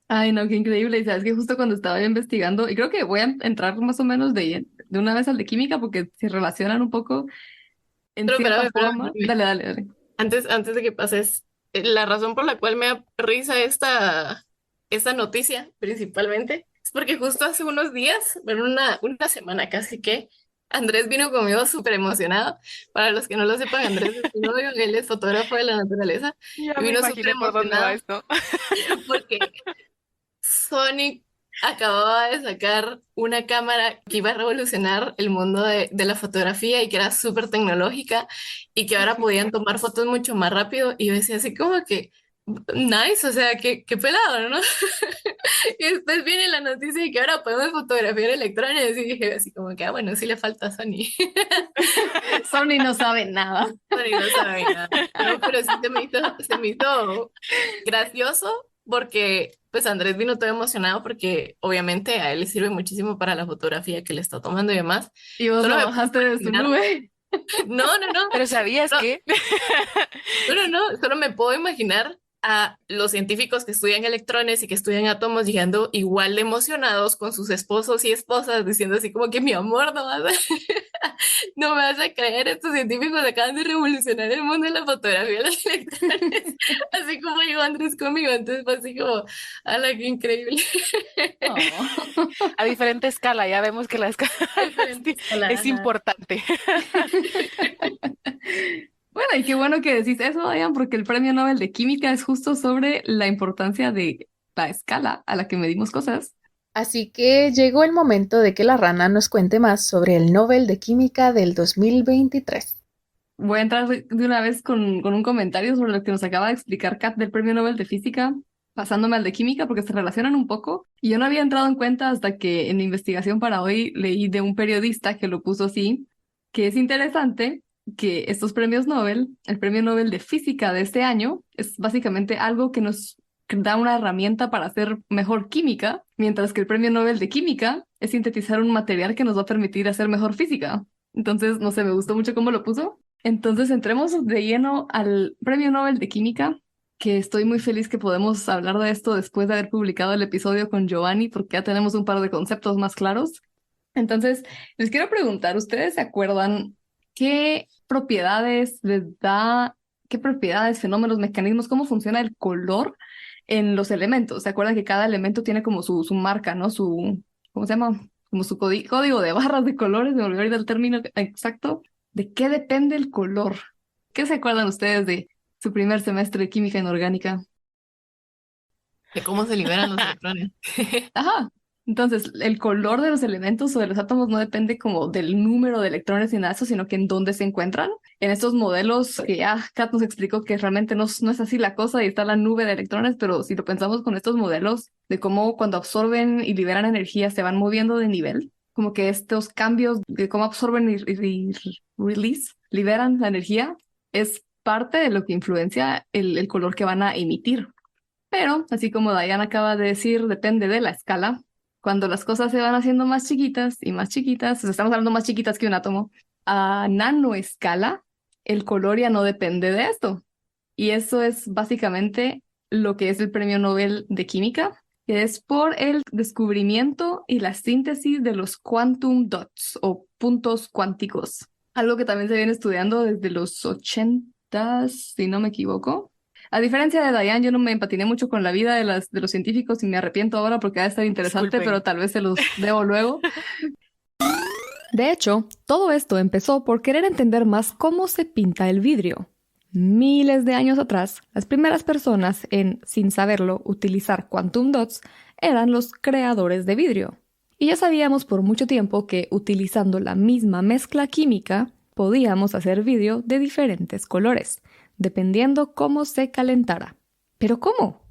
Ay, no, qué increíble. Y sabes que justo cuando estaba yo investigando, y creo que voy a entrar más o menos de una vez al de química porque se relacionan un poco en Pero cierta espérame, forma. espérame. Dale, dale, dale. Antes de que pases, la razón por la cual me da risa esta noticia principalmente es porque justo hace unos días, bueno, una semana casi que, Andrés vino conmigo súper emocionado. Para los que no lo sepan, Andrés es mi novio, él es fotógrafo de la naturaleza Ya y me vino súper imaginé por dónde va emocionado esto. porque Sony acababa de sacar una cámara que iba a revolucionar el mundo de la fotografía y que era súper tecnológica y que ahora podían tomar fotos mucho más rápido. Y yo decía así como que, nice, o sea, qué pelado, ¿no? Y después viene la noticia de que ahora podemos fotografiar electrones y dije así como que, bueno, sí le falta a Sony. Sony no sabe nada. Sony no sabe nada. No, pero sí se me hizo gracioso porque pues Andrés vino todo emocionado porque obviamente a él le sirve muchísimo para la fotografía que le está tomando y demás. Y vos Solo lo me bajaste puedo de su imaginar, nube. no, Pero ¿sabías no, que? solo me puedo imaginar a los científicos que estudian electrones y que estudian átomos llegando igual de emocionados con sus esposos y esposas diciendo así como que mi amor, no me vas a creer, estos científicos acaban de revolucionar el mundo de la fotografía de los electrones, así como llegó Andrés conmigo, entonces fue así como, ala, qué increíble. Oh. A diferente escala, ya vemos que la escala Diferente escala, es ajá. importante. Bueno, y qué bueno que decís eso, Diane, porque el Premio Nobel de Química es justo sobre la importancia de la escala a la que medimos cosas. Así que llegó el momento de que la rana nos cuente más sobre el Nobel de Química del 2023. Voy a entrar de una vez con un comentario sobre lo que nos acaba de explicar Kat del Premio Nobel de Física, pasándome al de Química porque se relacionan un poco. Y yo no había entrado en cuenta hasta que en mi investigación para hoy leí de un periodista que lo puso así, que es interesante que estos premios Nobel, el Premio Nobel de Física de este año, es básicamente algo que nos da una herramienta para hacer mejor química, mientras que el Premio Nobel de Química es sintetizar un material que nos va a permitir hacer mejor física. Entonces, no sé, me gustó mucho cómo lo puso. Entonces, entremos de lleno al Premio Nobel de Química, que estoy muy feliz que podemos hablar de esto después de haber publicado el episodio con Giovanni, porque ya tenemos un par de conceptos más claros. Entonces, les quiero preguntar, ¿ustedes se acuerdan qué propiedades les da, qué propiedades, fenómenos, mecanismos, cómo funciona el color en los elementos? ¿Se acuerdan que cada elemento tiene como su marca, ¿no? ¿Cómo se llama? Como su código de barras de colores, me olvidé ahorita el término exacto. ¿De qué depende el color? ¿Qué se acuerdan ustedes de su primer semestre de química inorgánica? De cómo se liberan los electrones. Ajá. Entonces, el color de los elementos o de los átomos no depende como del número de electrones ni nada de eso, sino que en dónde se encuentran. En estos modelos que ya Kat nos explicó que realmente no es así la cosa y está la nube de electrones, pero si lo pensamos con estos modelos de cómo cuando absorben y liberan energía se van moviendo de nivel, como que estos cambios de cómo absorben y liberan la energía, es parte de lo que influencia el color que van a emitir. Pero, así como Diana acaba de decir, depende de la escala. Cuando las cosas se van haciendo más chiquitas y más chiquitas, o sea, estamos hablando más chiquitas que un átomo, a nanoescala, el color ya no depende de esto. Y eso es básicamente lo que es el Premio Nobel de Química, que es por el descubrimiento y la síntesis de los quantum dots o puntos cuánticos. Algo que también se viene estudiando desde los 80s, si no me equivoco. A diferencia de Diane, yo no me empatiné mucho con la vida de los científicos y me arrepiento ahora porque va a estar interesante, Disculpen. pero tal vez se los debo luego. De hecho, todo esto empezó por querer entender más cómo se pinta el vidrio. Miles de años atrás, las primeras personas en, sin saberlo, utilizar quantum dots eran los creadores de vidrio. Y ya sabíamos por mucho tiempo que utilizando la misma mezcla química podíamos hacer vidrio de diferentes colores, dependiendo cómo se calentara. ¿Pero cómo?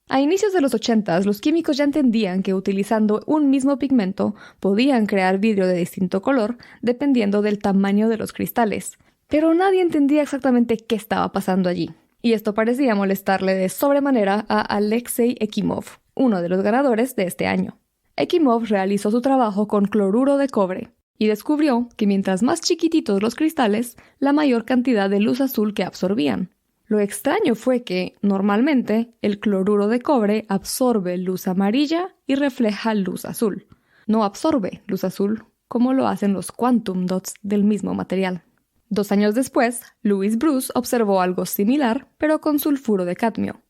A inicios de los 80s, los químicos ya entendían que utilizando un mismo pigmento podían crear vidrio de distinto color dependiendo del tamaño de los cristales. Pero nadie entendía exactamente qué estaba pasando allí. Y esto parecía molestarle de sobremanera a Alexei Ekimov, uno de los ganadores de este año. Ekimov realizó su trabajo con cloruro de cobre y descubrió que mientras más chiquititos los cristales, la mayor cantidad de luz azul que absorbían. Lo extraño fue que, normalmente, el cloruro de cobre absorbe luz amarilla y refleja luz azul. No absorbe luz azul, como lo hacen los quantum dots del mismo material. 2 años después, Louis Bruce observó algo similar, pero con sulfuro de cadmio.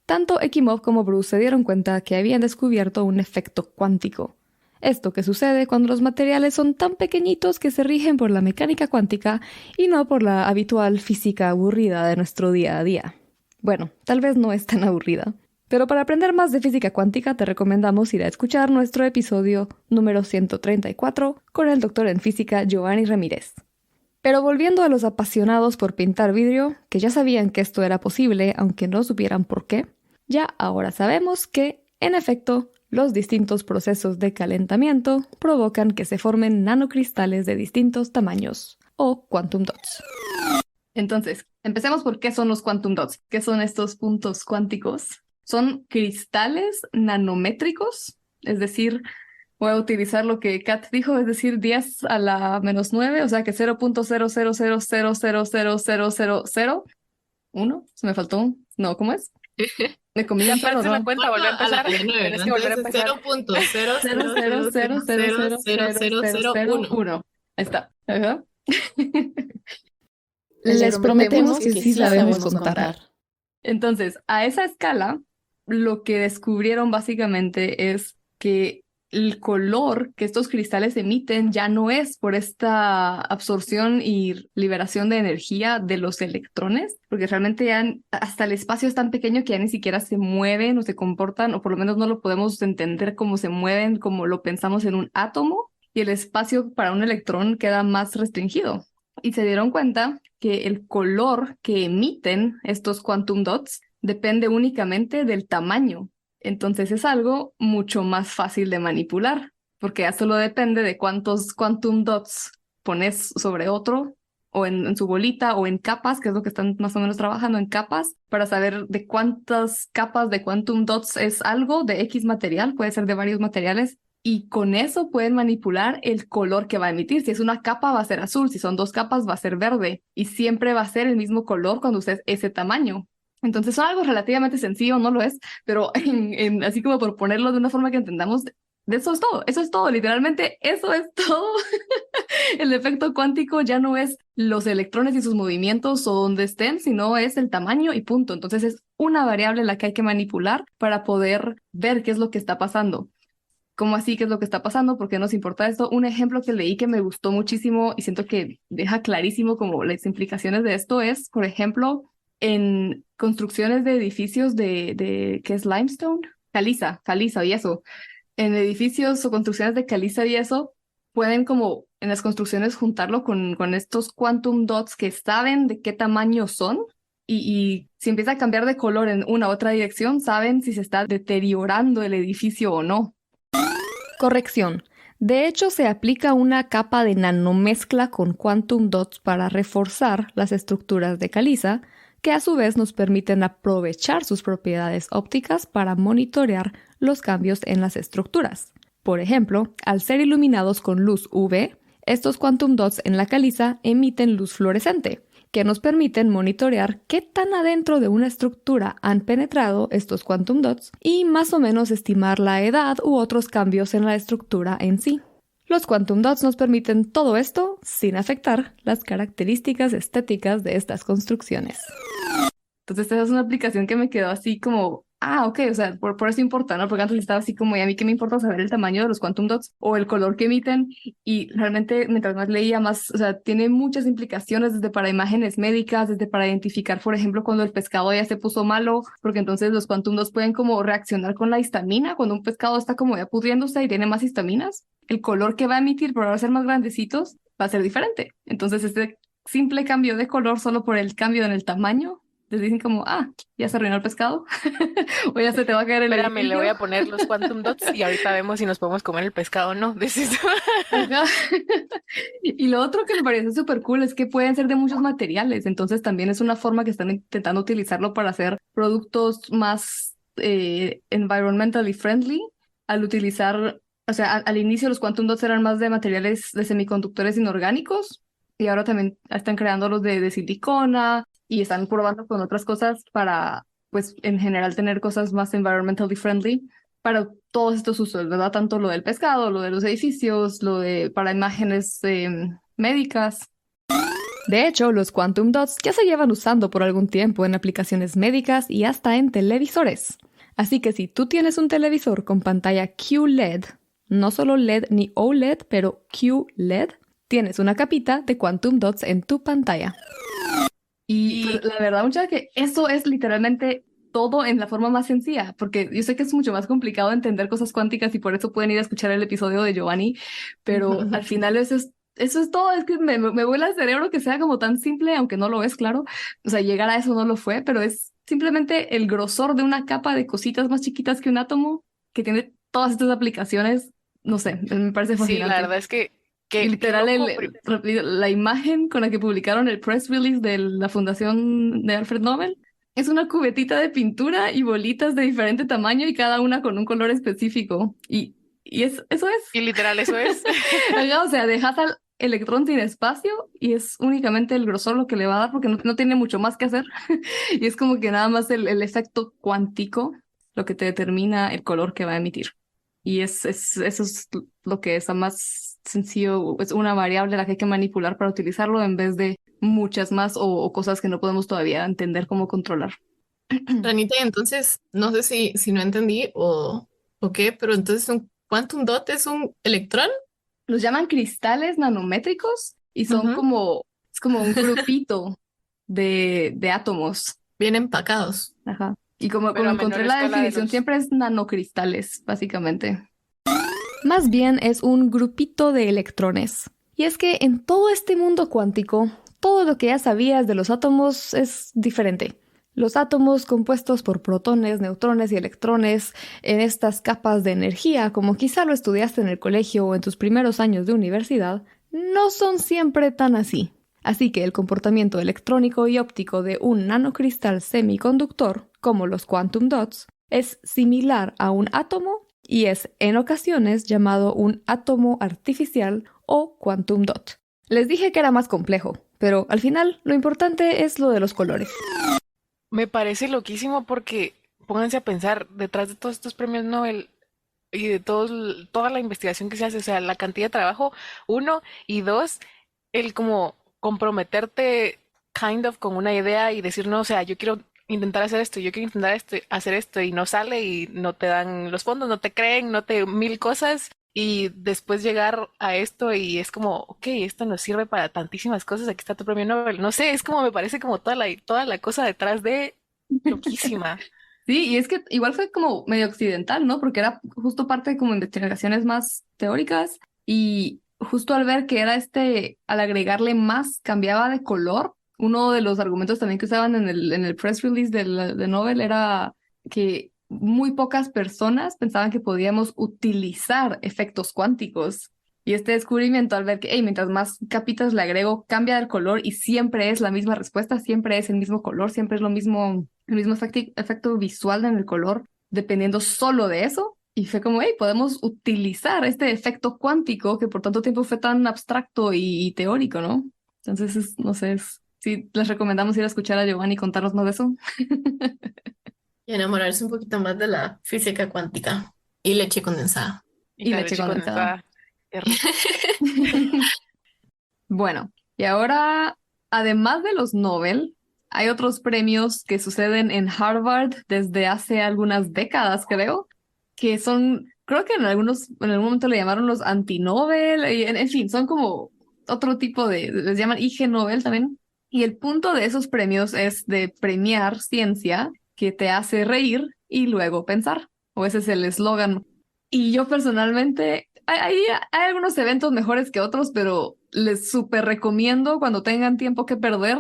Tanto Ekimov como Bruce se dieron cuenta que habían descubierto un efecto cuántico. Esto que sucede cuando los materiales son tan pequeñitos que se rigen por la mecánica cuántica y no por la habitual física aburrida de nuestro día a día. Bueno, tal vez no es tan aburrida. Pero para aprender más de física cuántica te recomendamos ir a escuchar nuestro episodio número 134 con el doctor en física Giovanni Ramírez. Pero volviendo a los apasionados por pintar vidrio, que ya sabían que esto era posible aunque no supieran por qué, ya ahora sabemos que, en efecto, los distintos procesos de calentamiento provocan que se formen nanocristales de distintos tamaños, o quantum dots. Entonces, empecemos por qué son los quantum dots. ¿Qué son estos puntos cuánticos? Son cristales nanométricos, es decir, voy a utilizar lo que Kat dijo, es decir, 10 a la menos 9, o sea que 0.000000001. Se me faltó un... No, ¿cómo es? Me comí Ya un perro, perdiste la ¿no? cuenta, volver a empezar. Tienes que volver a empezar. 0.000000001. Ahí está. Ajá. Les prometemos que sí sabemos contar. Entonces, a esa escala, lo que descubrieron básicamente es que el color que estos cristales emiten ya no es por esta absorción y liberación de energía de los electrones, porque realmente ya hasta el espacio es tan pequeño que ya ni siquiera se mueven o se comportan, o por lo menos no lo podemos entender cómo se mueven, como lo pensamos en un átomo, y el espacio para un electrón queda más restringido. Y se dieron cuenta que el color que emiten estos quantum dots depende únicamente del tamaño. Entonces es algo mucho más fácil de manipular, porque ya solo depende de cuántos quantum dots pones sobre otro, o en su bolita, o en capas, que es lo que están más o menos trabajando en capas, para saber de cuántas capas de quantum dots es algo de X material, puede ser de varios materiales, y con eso pueden manipular el color que va a emitir. Si es una capa va a ser azul, si son 2 capas va a ser verde, y siempre va a ser el mismo color cuando uses ese tamaño. Entonces son algo relativamente sencillo, no lo es, pero así como por ponerlo de una forma que entendamos, de eso es todo, literalmente eso es todo. El efecto cuántico ya no es los electrones y sus movimientos o donde estén, sino es el tamaño y punto. Entonces es una variable la que hay que manipular para poder ver qué es lo que está pasando. ¿Cómo así? ¿Qué es lo que está pasando? ¿Por qué nos importa esto? Un ejemplo que leí que me gustó muchísimo y siento que deja clarísimo como las implicaciones de esto es, por ejemplo, en construcciones de edificios ¿qué es limestone? Caliza y eso. En edificios o construcciones de caliza y eso, pueden como en las construcciones juntarlo con estos quantum dots que saben de qué tamaño son y si empieza a cambiar de color en una u otra dirección, saben si se está deteriorando el edificio o no. Corrección. De hecho, se aplica una capa de nanomezcla con quantum dots para reforzar las estructuras de caliza, que a su vez nos permiten aprovechar sus propiedades ópticas para monitorear los cambios en las estructuras. Por ejemplo, al ser iluminados con luz UV, Estos quantum dots en la caliza emiten luz fluorescente, que nos permiten monitorear qué tan adentro de una estructura han penetrado estos quantum dots y más o menos estimar la edad u otros cambios en la estructura en sí. Los quantum dots nos permiten todo esto sin afectar las características estéticas de estas construcciones. Entonces esa es una aplicación que me quedó así como, ok, o sea, por eso importa, ¿no? Porque antes estaba así como, ¿y a mí qué me importa saber el tamaño de los quantum dots o el color que emiten? Y realmente, mientras más leía, más, o sea, tiene muchas implicaciones desde para imágenes médicas, desde para identificar, por ejemplo, cuando el pescado ya se puso malo, porque entonces los quantum dots pueden como reaccionar con la histamina, cuando un pescado está como ya pudriéndose y tiene más histaminas, el color que va a emitir por ahora ser más grandecitos va a ser diferente. Entonces, este simple cambio de color solo por el cambio en el tamaño, les dicen como, ya se arruinó el pescado, o ya se te va a caer el Espérame, le edificio. voy a poner los quantum dots y ahorita vemos si nos podemos comer el pescado o no. Ajá. Y lo otro que me parece súper cool es que pueden ser de muchos materiales, entonces también es una forma que están intentando utilizarlo para hacer productos más environmentally friendly, al utilizar, o sea, al inicio los quantum dots eran más de materiales de semiconductores inorgánicos, y ahora también están creando los de silicona, y están probando con otras cosas para, pues, en general tener cosas más environmentally friendly para todos estos usos, ¿verdad? Tanto lo del pescado, lo de los edificios, para imágenes médicas. De hecho, los quantum dots ya se llevan usando por algún tiempo en aplicaciones médicas y hasta en televisores. Así que si tú tienes un televisor con pantalla QLED, no solo LED ni OLED, pero QLED, tienes una capita de quantum dots en tu pantalla. Y pues, la verdad, mucha que eso es literalmente todo en la forma más sencilla, porque yo sé que es mucho más complicado entender cosas cuánticas y por eso pueden ir a escuchar el episodio de Giovanni, pero al final eso es todo, es que me vuela el cerebro que sea como tan simple, aunque no lo es, claro. O sea, llegar a eso no lo fue, pero es simplemente el grosor de una capa de cositas más chiquitas que un átomo que tiene todas estas aplicaciones. No sé, me parece fascinante. Sí, la verdad es que Y literal, la imagen con la que publicaron el press release de la fundación de Alfred Nobel es una cubetita de pintura y bolitas de diferente tamaño y cada una con un color específico. Y eso es. Y literal, eso es. O sea, dejas al electrón sin espacio y es únicamente el grosor lo que le va a dar porque no tiene mucho más que hacer. Y es como que nada más el efecto cuántico lo que te determina el color que va a emitir. Y eso es lo que es más sencillo, es una variable la que hay que manipular para utilizarlo en vez de muchas más o cosas que no podemos todavía entender cómo controlar. Ranita, entonces, no sé si no entendí o qué, pero entonces un quantum dot es un electrón. Los llaman cristales nanométricos y son es como un grupito de átomos. Bien empacados. Ajá. Y como Pero a encontré menor la escala de definición, luz. siempre es nanocristales, básicamente. Más bien es un grupito de electrones. Y es que en todo este mundo cuántico, todo lo que ya sabías de los átomos es diferente. Los átomos compuestos por protones, neutrones y electrones en estas capas de energía, como quizá lo estudiaste en el colegio o en tus primeros años de universidad, no son siempre tan así. Así que el comportamiento electrónico y óptico de un nanocristal semiconductor, como los quantum dots, es similar a un átomo y es en ocasiones llamado un átomo artificial o quantum dot. Les dije que era más complejo, pero al final lo importante es lo de los colores. Me parece loquísimo porque pónganse a pensar detrás de todos estos premios Nobel y de toda la investigación que se hace, o sea, la cantidad de trabajo, uno, y dos, el como comprometerte con una idea y decir, no, o sea, yo quiero intentar hacer esto, yo quiero intentar hacer esto y no sale y no te dan los fondos, no te creen, mil cosas y después llegar a esto y es como, ok, esto nos sirve para tantísimas cosas, aquí está tu premio Nobel, no sé, es como me parece como toda la cosa detrás de loquísima. Sí, y es que igual fue como medio occidental, ¿no? Porque era justo parte de como investigaciones más teóricas y justo al ver que era al agregarle más, cambiaba de color. Uno de los argumentos también que usaban en el press release de Nobel era que muy pocas personas pensaban que podíamos utilizar efectos cuánticos. Y este descubrimiento al ver que, mientras más capitas le agrego, cambia el color y siempre es la misma respuesta, siempre es el mismo color, siempre es el mismo efecto visual en el color, dependiendo solo de eso, Y fue como, hey, podemos utilizar este efecto cuántico que por tanto tiempo fue tan abstracto y teórico, ¿no? Entonces, no sé, sí, les recomendamos ir a escuchar a Giovanni y contarnos más de eso. Y enamorarse un poquito más de la física cuántica y leche condensada. Y la leche condensada. Qué rico. Bueno, y ahora, además de los Nobel, hay otros premios que suceden en Harvard desde hace algunas décadas, creo, que son, creo que en algún momento le llamaron los anti-Nobel, y en fin, son como otro tipo les llaman IG Nobel también. Y el punto de esos premios es de premiar ciencia que te hace reír y luego pensar, o ese es el eslogan. Y yo personalmente, hay algunos eventos mejores que otros, pero les súper recomiendo cuando tengan tiempo que perder,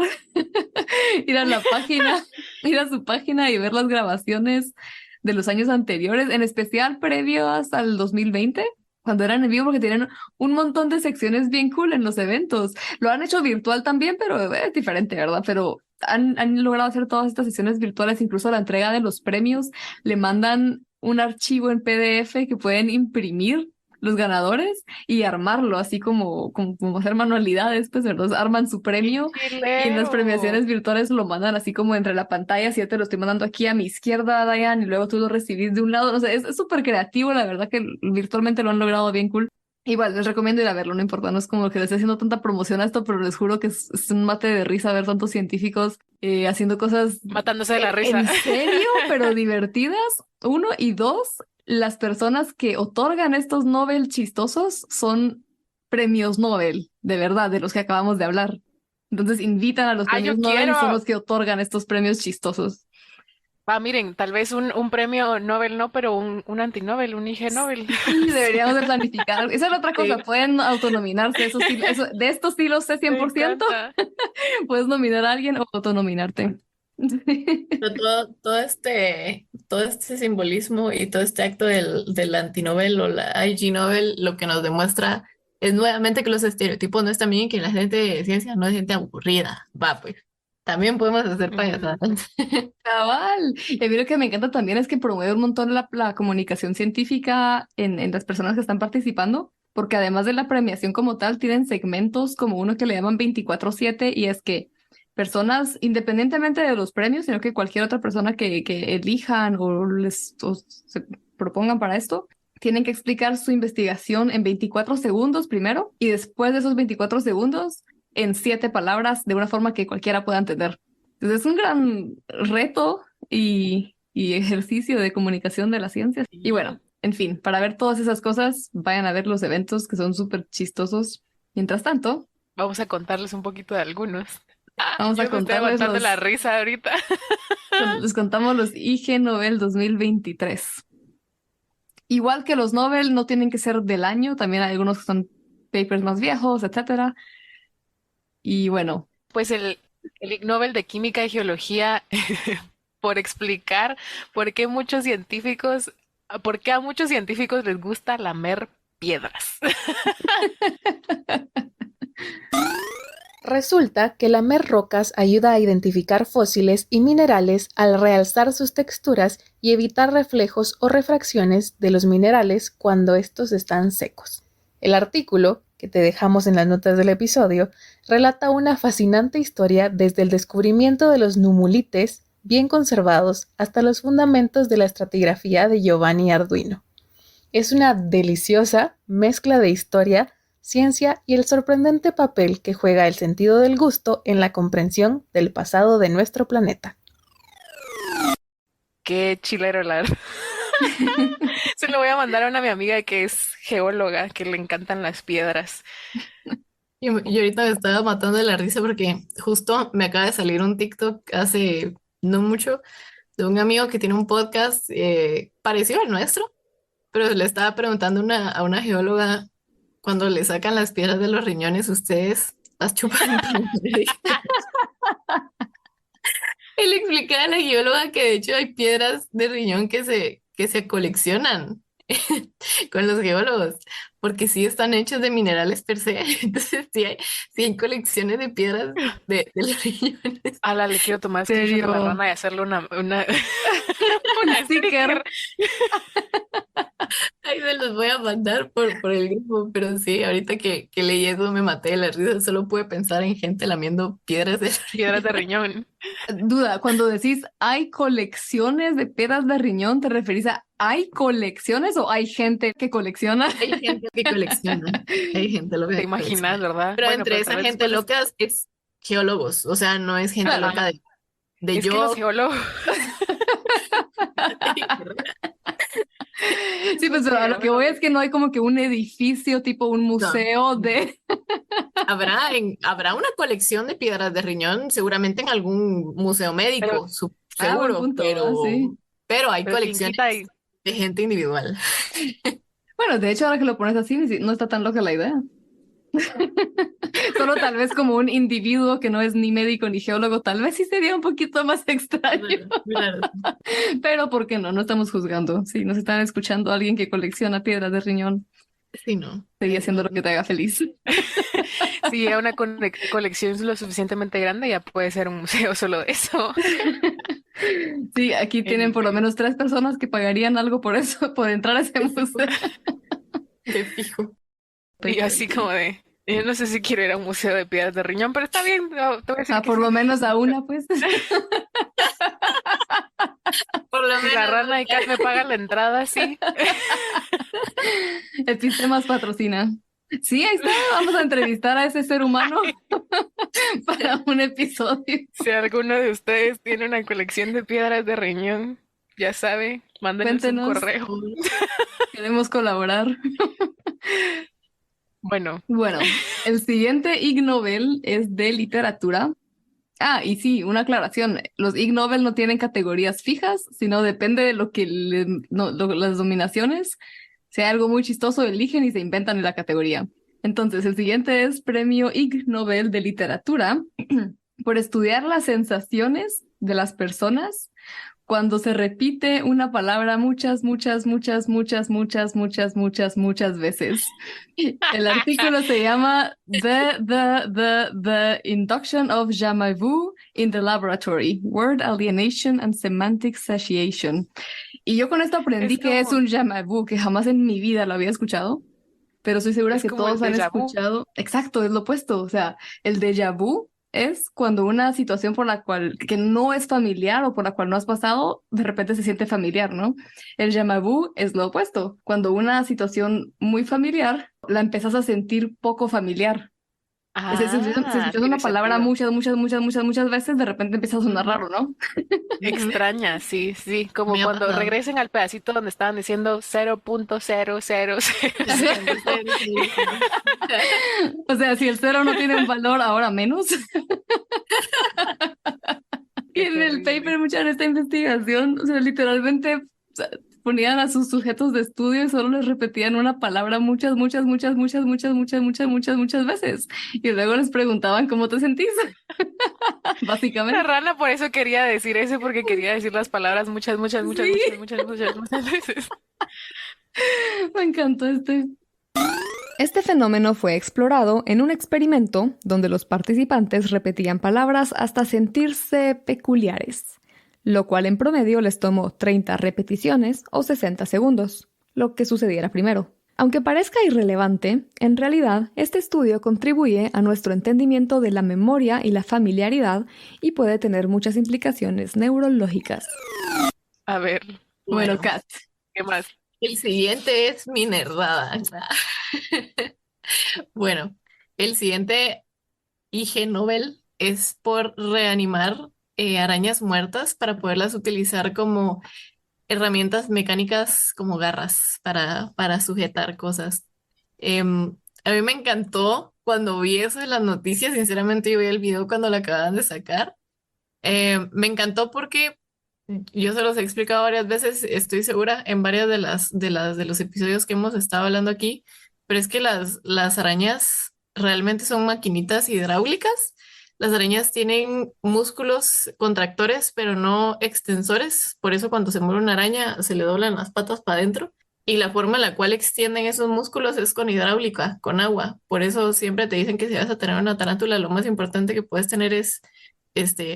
ir a la página, ir a su página y ver las grabaciones de los años anteriores, en especial previos al 2020, cuando eran en vivo, porque tienen un montón de secciones bien cool en los eventos. Lo han hecho virtual también, pero es diferente, ¿verdad? Pero han logrado hacer todas estas sesiones virtuales, incluso la entrega de los premios, le mandan un archivo en PDF que pueden imprimir los ganadores y armarlo, así como hacer manualidades, pues, ¿verdad? Arman su premio y en las premiaciones virtuales lo mandan así como entre la pantalla, si yo te lo estoy mandando aquí a mi izquierda, Diane, y luego tú lo recibís de un lado, no sé, es súper creativo, la verdad que virtualmente lo han logrado bien cool. Igual, les recomiendo ir a verlo, no importa, no es como que les esté haciendo tanta promoción a esto, pero les juro que es un mate de risa ver tantos científicos haciendo cosas... Matándose de la risa. ¿En serio? Pero divertidas, uno, y dos, las personas que otorgan estos Nobel chistosos son premios Nobel, de verdad, de los que acabamos de hablar. Entonces invitan a los premios Nobel y son los que otorgan estos premios chistosos. Miren, tal vez un premio Nobel no, pero un anti-Nobel, un IG Nobel. Sí, deberíamos de planificar. Esa es la otra cosa, pueden autonominarse. De estos estilos sé 100%, puedes nominar a alguien o autonominarte. Pero todo este simbolismo y todo este acto del anti-Nobel o la IG Nobel lo que nos demuestra es nuevamente que los estereotipos no están bien, que la gente de ciencia no es gente aburrida. Va, pues. También podemos hacer payasadas. Cabal. Y a mí lo que me encanta también es que promueve un montón la comunicación científica en las personas que están participando, porque además de la premiación como tal, tienen segmentos como uno que le llaman 24/7 y es que personas, independientemente de los premios, sino que cualquier otra persona que elijan o se propongan para esto, tienen que explicar su investigación en 24 segundos primero y después de esos 24 segundos en 7 palabras de una forma que cualquiera pueda entender. Entonces es un gran reto y ejercicio de comunicación de las ciencias. Y bueno, en fin, para ver todas esas cosas, vayan a ver los eventos que son súper chistosos. Mientras tanto, vamos a contarles un poquito de algunos. Vamos a contarles de la risa ahorita. Les contamos los IG Nobel 2023. Igual que los Nobel no tienen que ser del año, también hay algunos que son papers más viejos, etcétera. Y bueno. Pues el Ig Nobel de Química y Geología por explicar por qué a muchos científicos les gusta lamer piedras. Resulta que lamer rocas ayuda a identificar fósiles y minerales al realzar sus texturas y evitar reflejos o refracciones de los minerales cuando estos están secos. El artículo, que te dejamos en las notas del episodio, relata una fascinante historia desde el descubrimiento de los numulites bien conservados hasta los fundamentos de la estratigrafía de Giovanni Arduino. Es una deliciosa mezcla de historia, ciencia y el sorprendente papel que juega el sentido del gusto en la comprensión del pasado de nuestro planeta. Qué chilero, la verdad. Se lo voy a mandar a mi amiga que es geóloga, que le encantan las piedras. Y ahorita me estaba matando de la risa porque justo me acaba de salir un TikTok hace no mucho de un amigo que tiene un podcast parecido al nuestro, pero le estaba preguntando a una geóloga, cuando le sacan las piedras de los riñones, ¿ustedes las chupan? Él explicaba a la geóloga que de hecho hay piedras de riñón que se coleccionan con los geólogos, porque sí están hechos de minerales per se. Entonces sí hay colecciones de piedras de los riñones. Le quiero tomar screenshot a la rana y hacerle una sticker. Ahí se los voy a mandar por el grupo, pero sí, ahorita que leí eso me maté de la risa, solo pude pensar en gente lamiendo piedras de Piedras de riñón. Duda, cuando decís hay colecciones de piedras de riñón, ¿te referís a hay colecciones o hay gente que colecciona? Hay gente que colecciona, hay gente loca Te que imaginas, colecciona. ¿verdad? Pero Bueno, entre pero esa tal vez gente después loca es geólogos, o sea, no es gente loca de es que yo. los geólogos. Sí, pues a lo que voy es que no hay como que un edificio tipo un No. museo de... Habrá una colección de piedras de riñón, seguramente en algún museo Pero, médico, Ah, buen seguro, punto, sí. pero hay pero quien colecciones quita y de gente individual. Bueno, de hecho, ahora que lo pones así, no está tan loca la idea. Solo tal vez como un individuo que no es ni médico ni geólogo, tal vez sí sería un poquito más extraño. Claro. Pero ¿por qué no? No estamos juzgando. Si nos están escuchando alguien que colecciona piedras de riñón, Sí, no. seguí haciendo lo que te haga feliz. si llega una colección lo suficientemente grande, ya puede ser un museo solo de eso. Sí, aquí tienen por lo Anyway. menos 3 personas que pagarían algo por eso, por entrar a ese museo. De fijo. Y así como de, yo no sé si quiero ir a un museo de piedras de riñón, pero está bien, te voy a decir Ah, que por sí. lo menos a una, pues. Por lo Si la menos, rana y Cat me pagan la entrada, sí. Epistemas patrocina. Sí, ahí está. Vamos a entrevistar a ese ser humano para un episodio. Si alguno de ustedes tiene una colección de piedras de riñón, ya sabe, mándenos un Cuéntenos. correo. Queremos colaborar. Bueno, Bueno, el siguiente Ig Nobel es de literatura. Ah, y sí, una aclaración. Los Ig Nobel no tienen categorías fijas, sino depende de lo que las nominaciones. Si hay algo muy chistoso, eligen y se inventan en la categoría. Entonces, el siguiente es Premio Ig Nobel de Literatura por estudiar las sensaciones de las personas cuando se repite una palabra muchas veces. El artículo se llama The Induction of Jamais Vu in the Laboratory, Word Alienation and Semantic Satiation. Y yo con esto aprendí Es que es como- un jamais vu, que jamás en mi vida lo había escuchado, pero estoy segura es que como el todos han déjà vu. escuchado. Exacto, es lo opuesto. O sea, el déjà vu es cuando una situación por la cual que no es familiar o por la cual no has pasado, de repente se siente familiar, ¿no? El jamais vu es lo opuesto, cuando una situación muy familiar la empezás a sentir poco familiar. Es decir, si escuchas Tiene una palabra sentido. muchas veces, de repente empieza a sonar raro, ¿no? Extraña, sí, sí, como Me ha cuando pasado. regresen al pedacito donde estaban diciendo 0.000. O sea, si el cero no tiene un valor, ahora menos. Y Qué en el terrible. paper, mucha de esta investigación, o sea, literalmente, o sea, ponían a sus sujetos de estudio y solo les repetían una palabra muchas veces. Y luego les preguntaban cómo te sentís, La básicamente. rana por eso quería decir eso, porque quería decir las palabras muchas Sí. veces. Me encantó este. Este fenómeno fue explorado en un experimento donde los participantes repetían palabras hasta sentirse peculiares, lo cual en promedio les tomó 30 repeticiones o 60 segundos, lo que sucediera primero. Aunque parezca irrelevante, en realidad este estudio contribuye a nuestro entendimiento de la memoria y la familiaridad y puede tener muchas implicaciones neurológicas. A ver, Bueno, Kat, ¿qué más? El siguiente es mi nerdada. Bueno, el siguiente IG Nobel es por reanimar arañas muertas para poderlas utilizar como herramientas mecánicas como garras para sujetar cosas. A mí me encantó cuando vi eso en las noticias, sinceramente yo vi el video cuando lo acababan de sacar. Me encantó porque yo se los he explicado varias veces, estoy segura, en varias de los episodios que hemos estado hablando aquí, pero es que las arañas realmente son maquinitas hidráulicas. Las arañas tienen músculos contractores, pero no extensores. Por eso cuando se muere una araña se le doblan las patas para adentro. Y la forma en la cual extienden esos músculos es con hidráulica, con agua. Por eso siempre te dicen que si vas a tener una tarántula, lo más importante que puedes tener es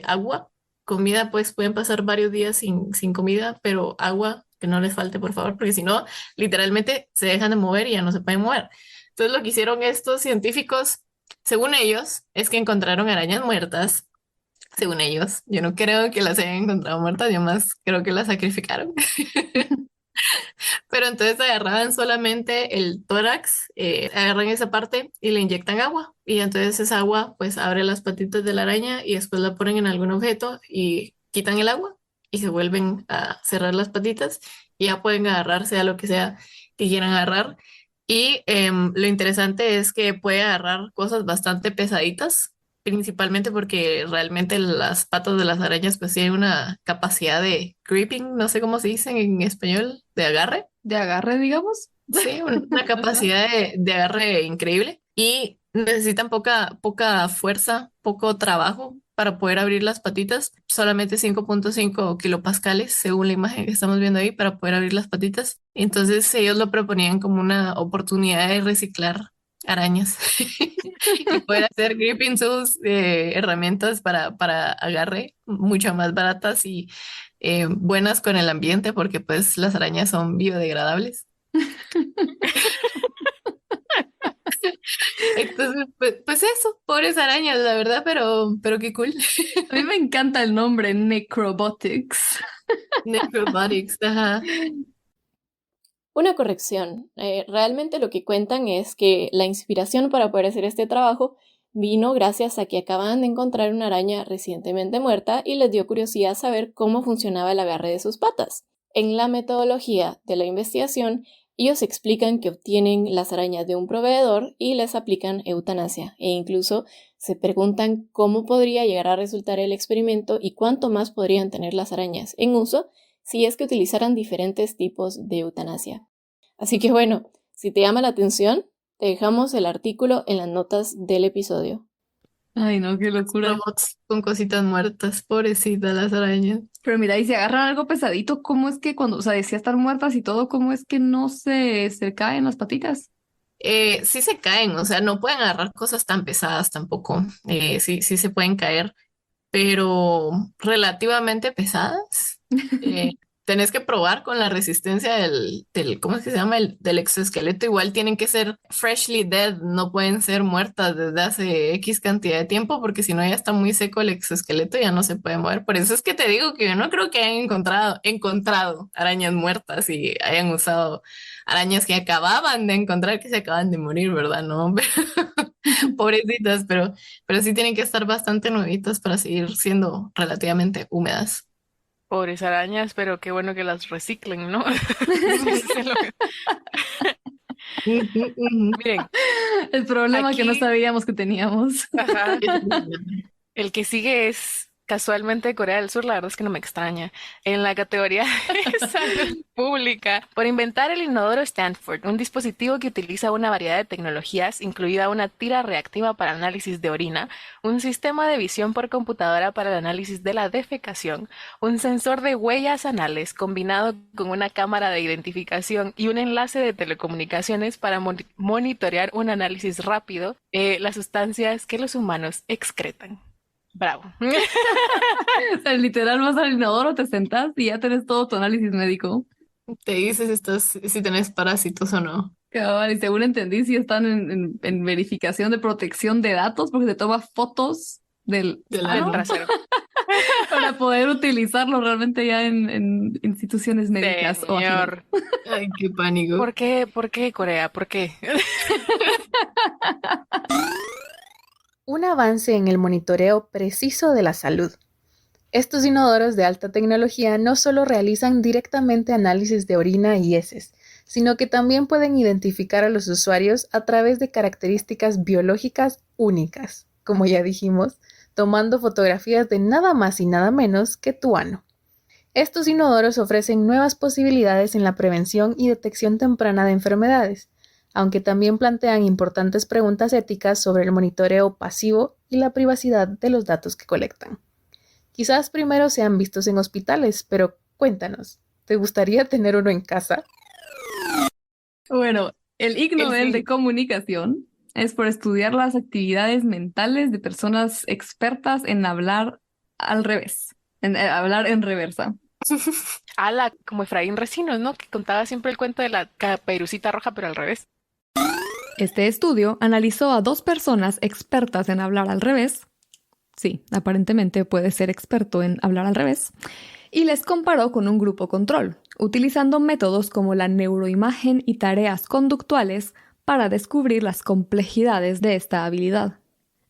agua. Comida, pues pueden pasar varios días sin comida, pero agua que no les falte, por favor, porque si no, literalmente se dejan de mover y ya no se pueden mover. Entonces lo que hicieron estos científicos, según ellos, es que encontraron arañas muertas. Según ellos, yo no creo que las hayan encontrado muertas, yo más creo que las sacrificaron. Pero entonces agarraban solamente el tórax, agarran esa parte y le inyectan agua. Y entonces esa agua pues abre las patitas de la araña y después la ponen en algún objeto y quitan el agua y se vuelven a cerrar las patitas y ya pueden agarrarse a lo que sea que quieran agarrar. Y lo interesante es que puede agarrar cosas bastante pesaditas, principalmente porque realmente las patas de las arañas pues tienen una capacidad de gripping, no sé cómo se dice en español, de agarre. De agarre, digamos. Sí, una capacidad de agarre increíble y necesitan poca fuerza, poco trabajo para poder abrir las patitas, solamente 5.5 kilopascales según la imagen que estamos viendo ahí para poder abrir las patitas. Entonces ellos lo proponían como una oportunidad de reciclar arañas y poder hacer gripping tools, herramientas para agarre mucho más baratas y buenas con el ambiente porque pues las arañas son biodegradables. Entonces, pues eso, pobres arañas, la verdad, pero qué cool. A mí me encanta el nombre Necrobotics. Necrobotics, ajá. Una corrección. Realmente lo que cuentan es que la inspiración para poder hacer este trabajo vino gracias a que acaban de encontrar una araña recientemente muerta y les dio curiosidad saber cómo funcionaba el agarre de sus patas. En la metodología de la investigación, ellos explican que obtienen las arañas de un proveedor y les aplican eutanasia e incluso se preguntan cómo podría llegar a resultar el experimento y cuánto más podrían tener las arañas en uso si es que utilizaran diferentes tipos de eutanasia. Así que bueno, si te llama la atención, te dejamos el artículo en las notas del episodio. Ay, no, qué locura. Robots con cositas muertas, pobrecitas las arañas. Pero mira, y si agarran algo pesadito, ¿cómo es que cuando, o sea, decía estar muertas y todo, cómo es que no se caen las patitas? Sí se caen, o sea, no pueden agarrar cosas tan pesadas tampoco. Sí se pueden caer, pero relativamente pesadas. Tenés que probar con la resistencia ¿cómo es que se llama? Del exoesqueleto. Igual tienen que ser freshly dead, no pueden ser muertas desde hace X cantidad de tiempo, porque si no ya está muy seco el exoesqueleto y ya no se puede mover. Por eso es que te digo que yo no creo que hayan encontrado arañas muertas y hayan usado arañas que acababan de encontrar, que se acaban de morir, ¿verdad? No, pobrecitas, pero sí tienen que estar bastante nuevitas para seguir siendo relativamente húmedas. Pobres arañas, pero qué bueno que las reciclen, ¿no? Miren, El problema que no aquí, sabíamos que teníamos. ajá, el que sigue es casualmente Corea del Sur, la verdad es que no me extraña. En la categoría de salud pública, por inventar el inodoro Stanford, un dispositivo que utiliza una variedad de tecnologías, incluida una tira reactiva para análisis de orina, un sistema de visión por computadora para el análisis de la defecación, un sensor de huellas anales combinado con una cámara de identificación y un enlace de telecomunicaciones para monitorear un análisis rápido, las sustancias que los humanos excretan. Bravo. O sea, literal, vas al inodoro, te sentás y ya tenés todo tu análisis médico. Te dices si tenés parásitos o no. Cabal, y según entendí, sí están en verificación de protección de datos porque te toma fotos del Del Del ano. trasero. para poder utilizarlo realmente ya en instituciones médicas o ajenas. Señor. Ay, qué pánico. ¿Por qué Corea? ¿Por qué? Un avance en el monitoreo preciso de la salud. Estos inodoros de alta tecnología no solo realizan directamente análisis de orina y heces, sino que también pueden identificar a los usuarios a través de características biológicas únicas, como ya dijimos, tomando fotografías de nada más y nada menos que tu ano. Estos inodoros ofrecen nuevas posibilidades en la prevención y detección temprana de enfermedades, aunque también plantean importantes preguntas éticas sobre el monitoreo pasivo y la privacidad de los datos que colectan. Quizás primero sean vistos en hospitales, pero cuéntanos, ¿te gustaría tener uno en casa? Bueno, el Ig Nobel de sí. Comunicación es por estudiar las actividades mentales de personas expertas en hablar al revés, en hablar en reversa. Como Efraín Recinos, ¿no? Que contaba siempre el cuento de la caperucita roja, pero al revés. Este estudio analizó a 2 personas expertas en hablar al revés. Sí, aparentemente puede ser experto en hablar al revés. Y les comparó con un grupo control, utilizando métodos como la neuroimagen y tareas conductuales para descubrir las complejidades de esta habilidad.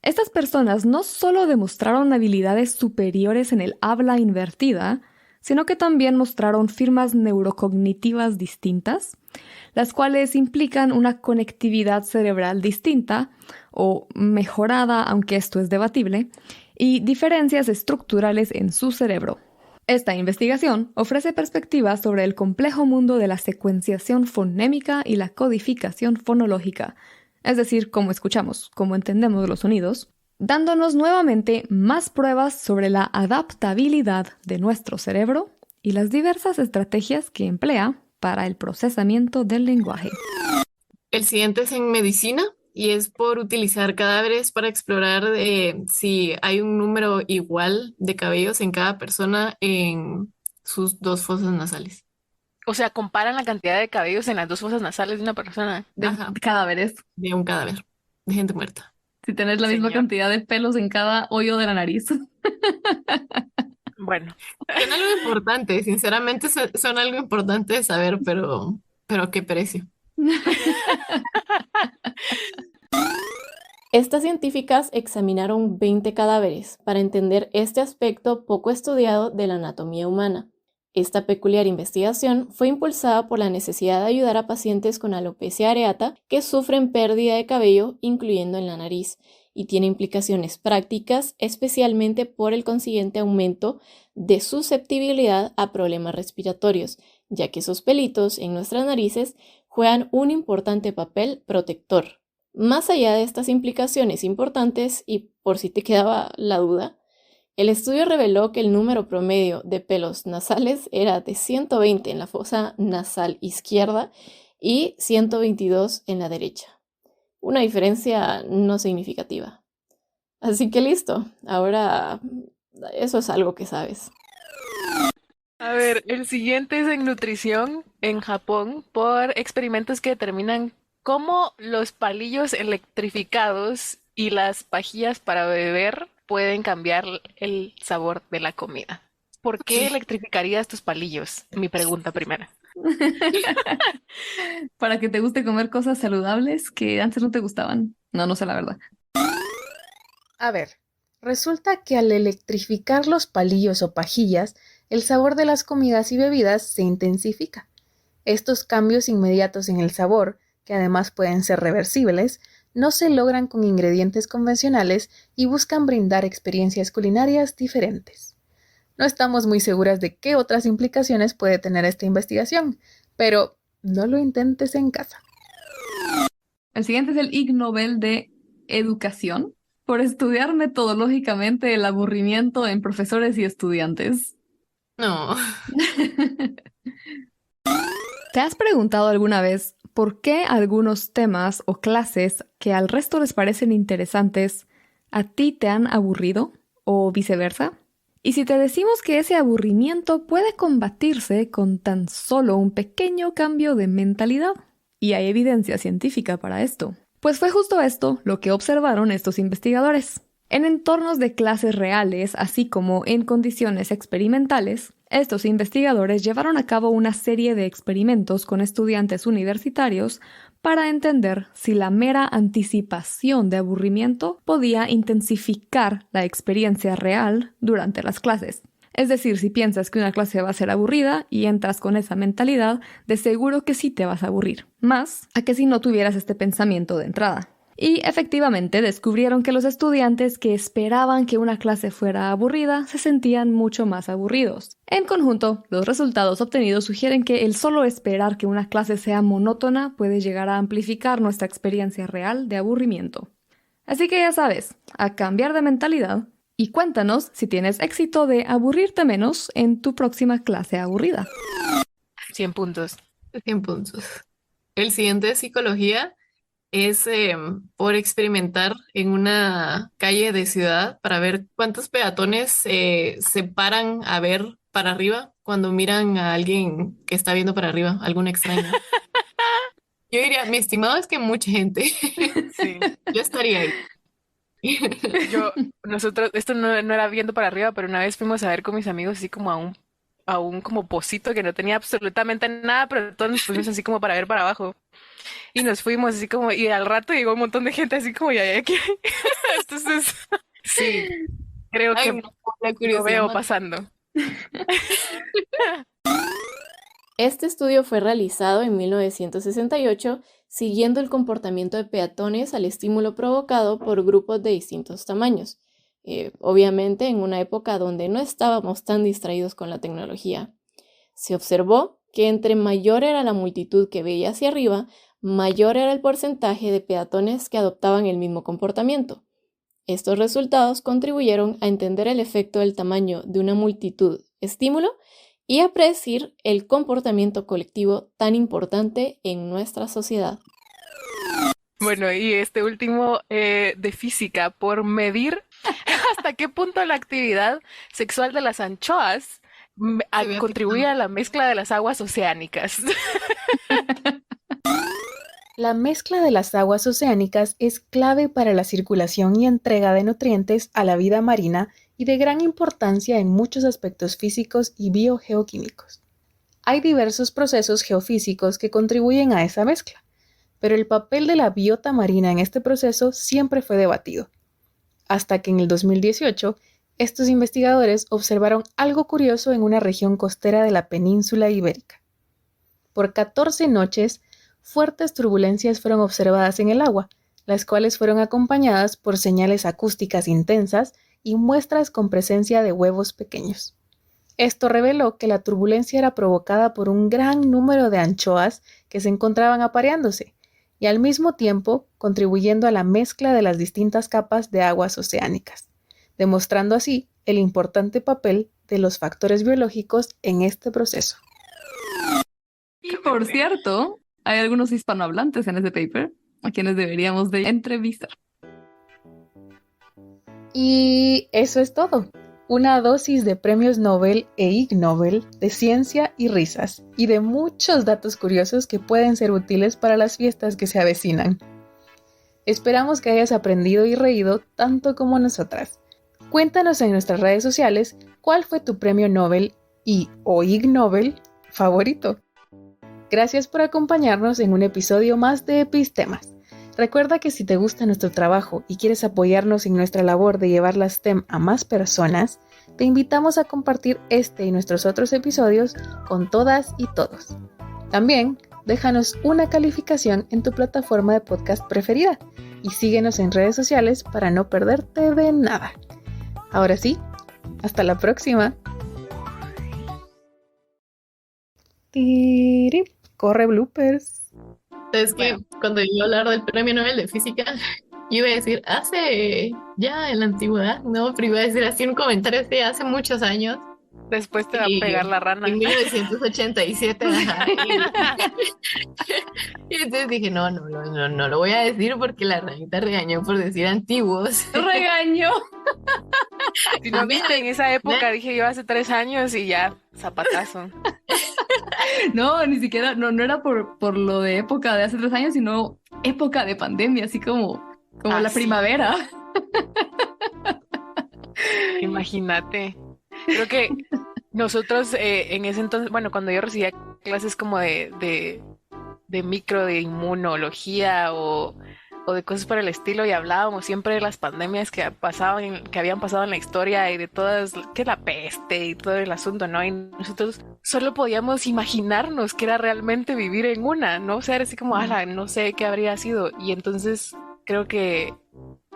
Estas personas no solo demostraron habilidades superiores en el habla invertida, sino que también mostraron firmas neurocognitivas distintas, las cuales implican una conectividad cerebral distinta o mejorada, aunque esto es debatible, y diferencias estructurales en su cerebro. Esta investigación ofrece perspectivas sobre el complejo mundo de la secuenciación fonémica y la codificación fonológica, es decir, cómo escuchamos, cómo entendemos los sonidos, dándonos nuevamente más pruebas sobre la adaptabilidad de nuestro cerebro y las diversas estrategias que emplea para el procesamiento del lenguaje. El siguiente es en medicina y es por utilizar cadáveres para explorar si hay un número igual de cabellos en cada persona en sus 2 fosas nasales. O sea, comparan la cantidad de cabellos en las 2 fosas nasales de una persona. Ajá, Cadáveres. de un cadáver, de gente muerta. Si tenés la misma Señor. cantidad de pelos en cada hoyo de la nariz. Bueno, Son algo importante, sinceramente son algo importante de saber, pero ¿qué precio? Estas científicas examinaron 20 cadáveres para entender este aspecto poco estudiado de la anatomía humana. Esta peculiar investigación fue impulsada por la necesidad de ayudar a pacientes con alopecia areata que sufren pérdida de cabello, incluyendo en la nariz, y tiene implicaciones prácticas, especialmente por el consiguiente aumento de susceptibilidad a problemas respiratorios, ya que esos pelitos en nuestras narices juegan un importante papel protector. Más allá de estas implicaciones importantes, y por si te quedaba la duda, el estudio reveló que el número promedio de pelos nasales era de 120 en la fosa nasal izquierda y 122 en la derecha. Una diferencia no significativa. Así que listo, ahora eso es algo que sabes. a ver, el siguiente es en nutrición en Japón por experimentos que determinan cómo los palillos electrificados y las pajillas para beber pueden cambiar el sabor de la comida. ¿Por qué electrificarías tus palillos? Mi pregunta primera. Para que te guste comer cosas saludables que antes no te gustaban. No, no sé la verdad. A ver, resulta que al electrificar los palillos o pajillas, el sabor de las comidas y bebidas se intensifica. Estos cambios inmediatos en el sabor, que además pueden ser reversibles, no se logran con ingredientes convencionales y buscan brindar experiencias culinarias diferentes. No estamos muy seguras de qué otras implicaciones puede tener esta investigación, pero no lo intentes en casa. El siguiente es el Ig Nobel de Educación por estudiar metodológicamente el aburrimiento en profesores y estudiantes. No, ¿Te has preguntado alguna vez por qué algunos temas o clases que al resto les parecen interesantes a ti te han aburrido o viceversa? Y si te decimos que ese aburrimiento puede combatirse con tan solo un pequeño cambio de mentalidad, y hay evidencia científica para esto, pues fue justo esto lo que observaron estos investigadores. En entornos de clases reales, así como en condiciones experimentales, estos investigadores llevaron a cabo una serie de experimentos con estudiantes universitarios para entender si la mera anticipación de aburrimiento podía intensificar la experiencia real durante las clases. Es decir, si piensas que una clase va a ser aburrida y entras con esa mentalidad, de seguro que sí te vas a aburrir, más a que si no tuvieras este pensamiento de entrada. Y efectivamente descubrieron que los estudiantes que esperaban que una clase fuera aburrida se sentían mucho más aburridos. En conjunto, los resultados obtenidos sugieren que el solo esperar que una clase sea monótona puede llegar a amplificar nuestra experiencia real de aburrimiento. Así que ya sabes, a cambiar de mentalidad y cuéntanos si tienes éxito de aburrirte menos en tu próxima clase aburrida. 100 puntos. 100 puntos. El siguiente de psicología es por experimentar en una calle de ciudad para ver cuántos peatones se paran a ver para arriba cuando miran a alguien que está viendo para arriba, algún extraño? Yo diría, mi estimado, es que mucha gente. Sí. Yo estaría ahí. Nosotros, esto no era viendo para arriba, pero una vez fuimos a ver con mis amigos así como a un como pocito que no tenía absolutamente nada, pero todos nos pusimos así como para ver para abajo. Y nos fuimos así como, y al rato llegó un montón de gente así como, ya, ¿qué? Entonces, sí, creo Ay, que no, la lo curiosidad veo mata. pasando. Este estudio fue realizado en 1968 siguiendo el comportamiento de peatones al estímulo provocado por grupos de distintos tamaños, obviamente en una época donde no estábamos tan distraídos con la tecnología. Se observó que entre mayor era la multitud que veía hacia arriba, mayor era el porcentaje de peatones que adoptaban el mismo comportamiento. Estos resultados contribuyeron a entender el efecto del tamaño de una multitud estímulo y a predecir el comportamiento colectivo tan importante en nuestra sociedad. Bueno, y este último de física, por medir hasta qué punto la actividad sexual de las anchoas Se ve contribuye afectado. a la mezcla de las aguas oceánicas. La mezcla de las aguas oceánicas es clave para la circulación y entrega de nutrientes a la vida marina y de gran importancia en muchos aspectos físicos y biogeoquímicos. Hay diversos procesos geofísicos que contribuyen a esa mezcla, pero el papel de la biota marina en este proceso siempre fue debatido, hasta que en el 2018 estos investigadores observaron algo curioso en una región costera de la península ibérica. Por 14 noches, fuertes turbulencias fueron observadas en el agua, las cuales fueron acompañadas por señales acústicas intensas y muestras con presencia de huevos pequeños. Esto reveló que la turbulencia era provocada por un gran número de anchoas que se encontraban apareándose y al mismo tiempo contribuyendo a la mezcla de las distintas capas de aguas oceánicas, demostrando así el importante papel de los factores biológicos en este proceso. Y por cierto, hay algunos hispanohablantes en ese paper a quienes deberíamos de entrevistar. Y eso es todo. Una dosis de premios Nobel e Ig Nobel de ciencia y risas, y de muchos datos curiosos que pueden ser útiles para las fiestas que se avecinan. Esperamos que hayas aprendido y reído tanto como nosotras. Cuéntanos en nuestras redes sociales cuál fue tu premio Nobel o Ig Nobel favorito. Gracias por acompañarnos en un episodio más de Epistemas. Recuerda que si te gusta nuestro trabajo y quieres apoyarnos en nuestra labor de llevar la STEM a más personas, te invitamos a compartir este y nuestros otros episodios con todas y todos. También, déjanos una calificación en tu plataforma de podcast preferida y síguenos en redes sociales para no perderte de nada. Ahora sí, hasta la próxima. Tiri, corre bloopers. Es que cuando yo iba a hablar del Premio Nobel de Física, yo iba a decir, hace ya en la antigüedad, no, pero iba a decir así un comentario de hace muchos años. Después te va a Y pegar la rana. en 1987, ajá, y entonces dije, no lo voy a decir porque la ranita regañó por decir antiguos. ¡Regaño! Si no viste, en esa época dije yo hace 3 años y ya, zapatazo. No, ni siquiera, no era por lo de época de hace 3 años, sino época de pandemia, así como la Sí. primavera. Imagínate. Creo que nosotros en ese entonces, bueno, cuando yo recibía clases como de micro, de inmunología o de cosas por el estilo, y hablábamos siempre de las pandemias que habían pasado en la historia y de todas, que la peste y todo el asunto, ¿no? Y nosotros solo podíamos imaginarnos que era realmente vivir en una, ¿no? O sea, era así como, ala, no sé qué habría sido. Y entonces creo que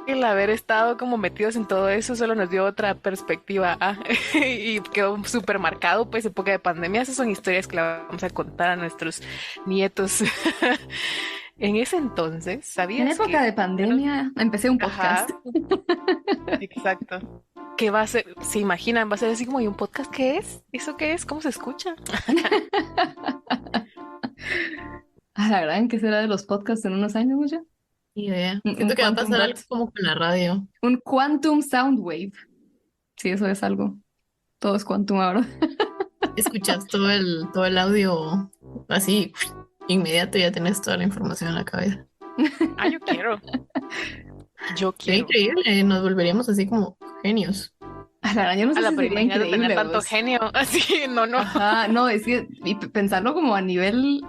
el haber estado como metidos en todo eso solo nos dio otra perspectiva y quedó súper marcado, pues, época de pandemia. Esas son historias que le vamos a contar a nuestros nietos. En ese entonces, ¿sabías En época que de pandemia empecé un Ajá. podcast. Exacto. ¿Qué va a ser? ¿Se imaginan? ¿Va a ser así como, ¿y un podcast qué es? ¿Eso qué es? ¿Cómo se escucha? A la gran, ¿qué será de los podcasts en unos años ya? Ni idea. Un Siento que va a quantum pasar dot. algo como con la radio. Un quantum sound wave. Sí, eso es algo. Todo es quantum ahora. Escuchas todo el audio así, inmediato, ya tenés toda la información en la cabeza. Ah, yo quiero. Yo Sería quiero. increíble, nos volveríamos así como genios. A la yo no A sé la si sería primera de increíble. tener tanto pues. genio. Así, no. Ajá, no, es que y pensarlo como a nivel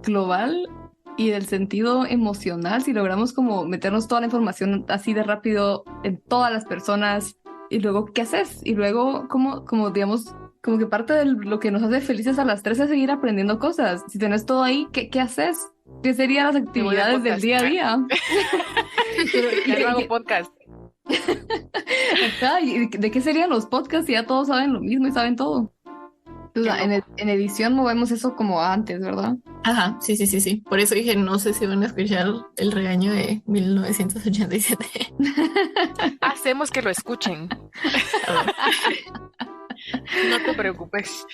global y del sentido emocional, si logramos como meternos toda la información así de rápido en todas las personas y luego, ¿qué haces? Y luego, como digamos, como que parte de lo que nos hace felices a las tres es seguir aprendiendo cosas. Si tenés todo ahí, ¿qué haces? ¿Qué serían las Me voy de actividades del podcast. día a día? Pero, Ya no hago podcast. ajá, ¿y de qué serían los podcasts si ya todos saben lo mismo y saben todo? O sea, en edición movemos eso como antes, ¿verdad? Ajá, sí. Por eso dije, no sé si van a escuchar el regaño de 1987. Hacemos que lo escuchen. A ver. No te preocupes.